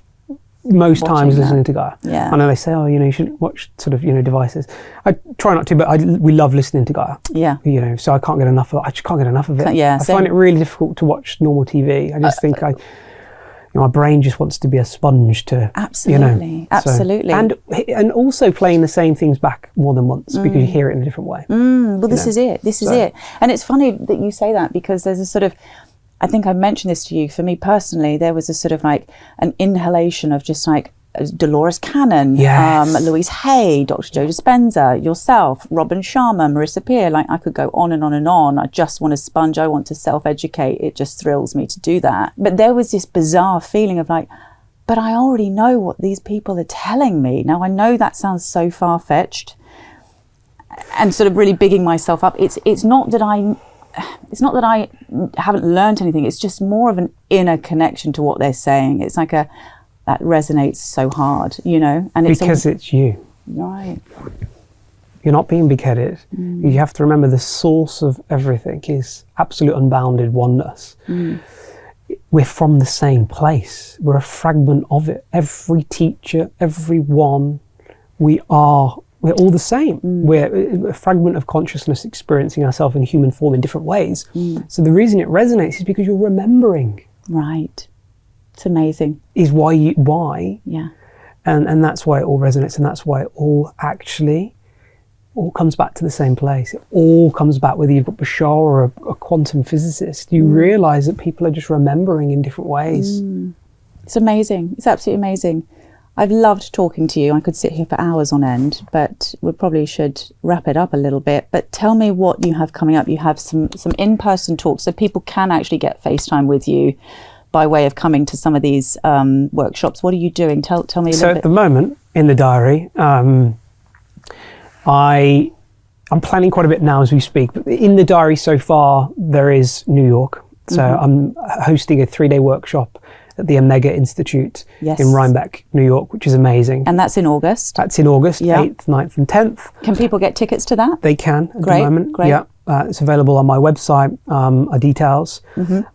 most times listening to Gaia. Yeah. I know they say, you shouldn't watch sort of, devices. I try not to, but we love listening to Gaia. Yeah. So I can't get enough of it. I just can't get enough of it. Yeah. I find it really difficult to watch normal TV. I just think my brain just wants to be a sponge to, absolutely. And also playing the same things back more than once, because you hear it in a different way. Well, this is it. This is it. And it's funny that you say that, because there's a sort of, I think I mentioned this to you, for me personally, there was a sort of like an inhalation of just like Dolores Cannon, Louise Hay, Dr. Joe Dispenza, yourself, Robin Sharma, Marissa Peer. Like, I could go on and on and on. I just want to sponge. I want to self-educate. It just thrills me to do that. But there was this bizarre feeling of like, but I already know what these people are telling me. Now, I know that sounds so far-fetched and sort of really bigging myself up. It's not that I haven't learned anything. It's just more of an inner connection to what they're saying. It's like that resonates so hard, and it's because it's you. Right. You're not being big-headed. You have to remember the source of everything is absolute unbounded oneness. We're from the same place. We're a fragment of it. Every teacher, everyone, we are we're all the same. We're a fragment of consciousness experiencing ourselves in human form in different ways. So the reason it resonates is because you're remembering. Right. It's amazing. Is why. Yeah. And that's why it all resonates, and that's why it all comes back to the same place. It all comes back, whether you've got Bashar or a quantum physicist. You realise that people are just remembering in different ways. It's amazing. It's absolutely amazing. I've loved talking to you. I could sit here for hours on end, but we probably should wrap it up a little bit. But tell me what you have coming up. You have some in-person talks, so people can actually get FaceTime with you by way of coming to some of these workshops. What are you doing? Tell me a little bit. So at the moment, in the diary, I'm planning quite a bit now as we speak, but in the diary so far, there is New York. So I'm hosting a 3-day workshop at the Omega Institute in Rhinebeck, New York, which is amazing. And that's in August? That's in August, 8th, 9th and 10th. Can people get tickets to that? They can at the moment. Great. Yeah, it's available on my website, Detours.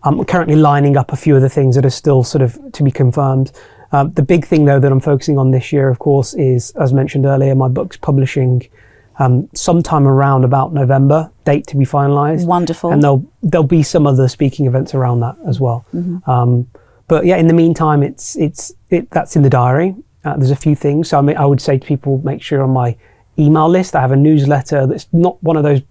I'm currently lining up a few other things that are still sort of to be confirmed. The big thing, though, that I'm focusing on this year, of course, is, as mentioned earlier, my book's publishing sometime around about November, date to be finalised. Wonderful. And there'll be some other speaking events around that as well. But yeah, in the meantime, that's in the diary. There's a few things. So I would say to people, make sure on my email list, I have a newsletter that's not one of those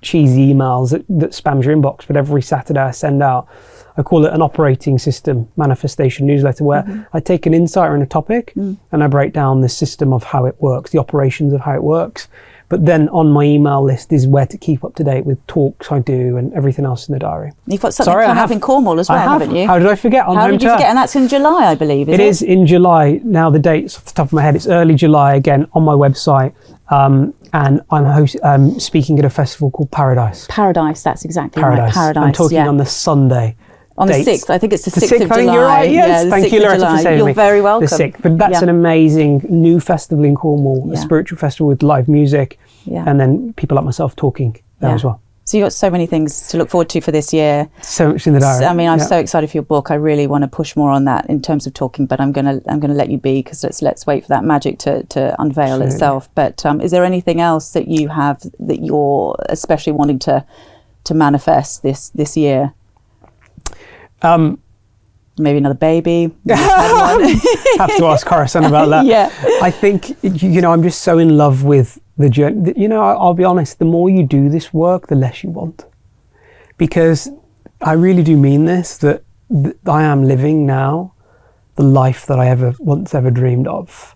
cheesy emails that spams your inbox, but every Saturday I send out, I call it an operating system manifestation newsletter, where I take an insight on a topic and I break down the system of how it works, the operations of how it works. But then on my email list is where to keep up to date with talks I do and everything else in the diary. You've got something coming up in Cornwall as well, haven't you? How did I forget? How did you forget? And that's in July, I believe, is it? It is in July. Now the date's off the top of my head. It's early July, again, on my website. And I'm speaking at a festival called Paradise. Paradise, that's exactly Paradise. Right. Paradise, I'm talking on the Sunday. On dates. the 6th, I think it's the 6th of July. You're right, yes. Thank you, Loretta, for saying You're very welcome. The 6th. But that's an amazing new festival in Cornwall, a spiritual festival with live music, and then people like myself talking there as well. So you've got so many things to look forward to for this year. So much in the diary. I mean, I'm so excited for your book. I really want to push more on that in terms of talking, but I'm gonna let you be, because let's wait for that magic to unveil itself. But is there anything else that you have that you're especially wanting to manifest this year? Maybe another baby. Have to ask Corazon about that. Yeah. I think, I'm just so in love with the journey. I'll be honest, the more you do this work, the less you want. Because I really do mean this, that I am living now the life that I once ever dreamed of.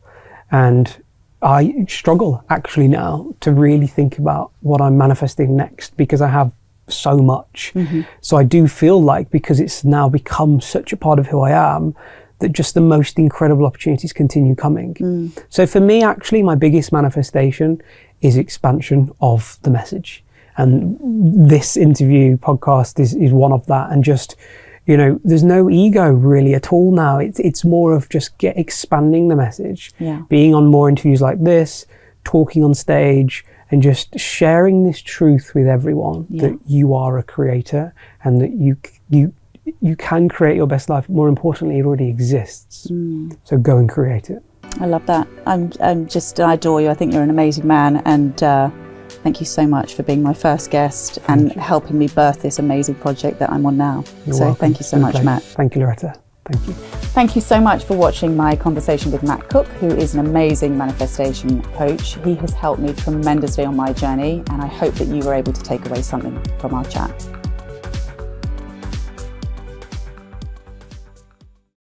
And I struggle actually now to really think about what I'm manifesting next, because I have so much. So I do feel like, because it's now become such a part of who I am, that just the most incredible opportunities continue coming. So for me, actually, my biggest manifestation is expansion of the message. And this interview podcast is one of that. And just, there's no ego really at all now. It's more of just expanding the message, being on more interviews like this, talking on stage, and just sharing this truth with everyone, that you are a creator and that you can create your best life. More importantly, it already exists. So go and create it. I love that. I adore you. I think you're an amazing man, and thank you so much for being my first guest and helping me birth this amazing project that I'm on now. You're welcome. Thank you so much, Matt. Thank you, Loretta. Thank you. Thank you so much for watching my conversation with Matt Cooke, who is an amazing manifestation coach. He has helped me tremendously on my journey, and I hope that you were able to take away something from our chat.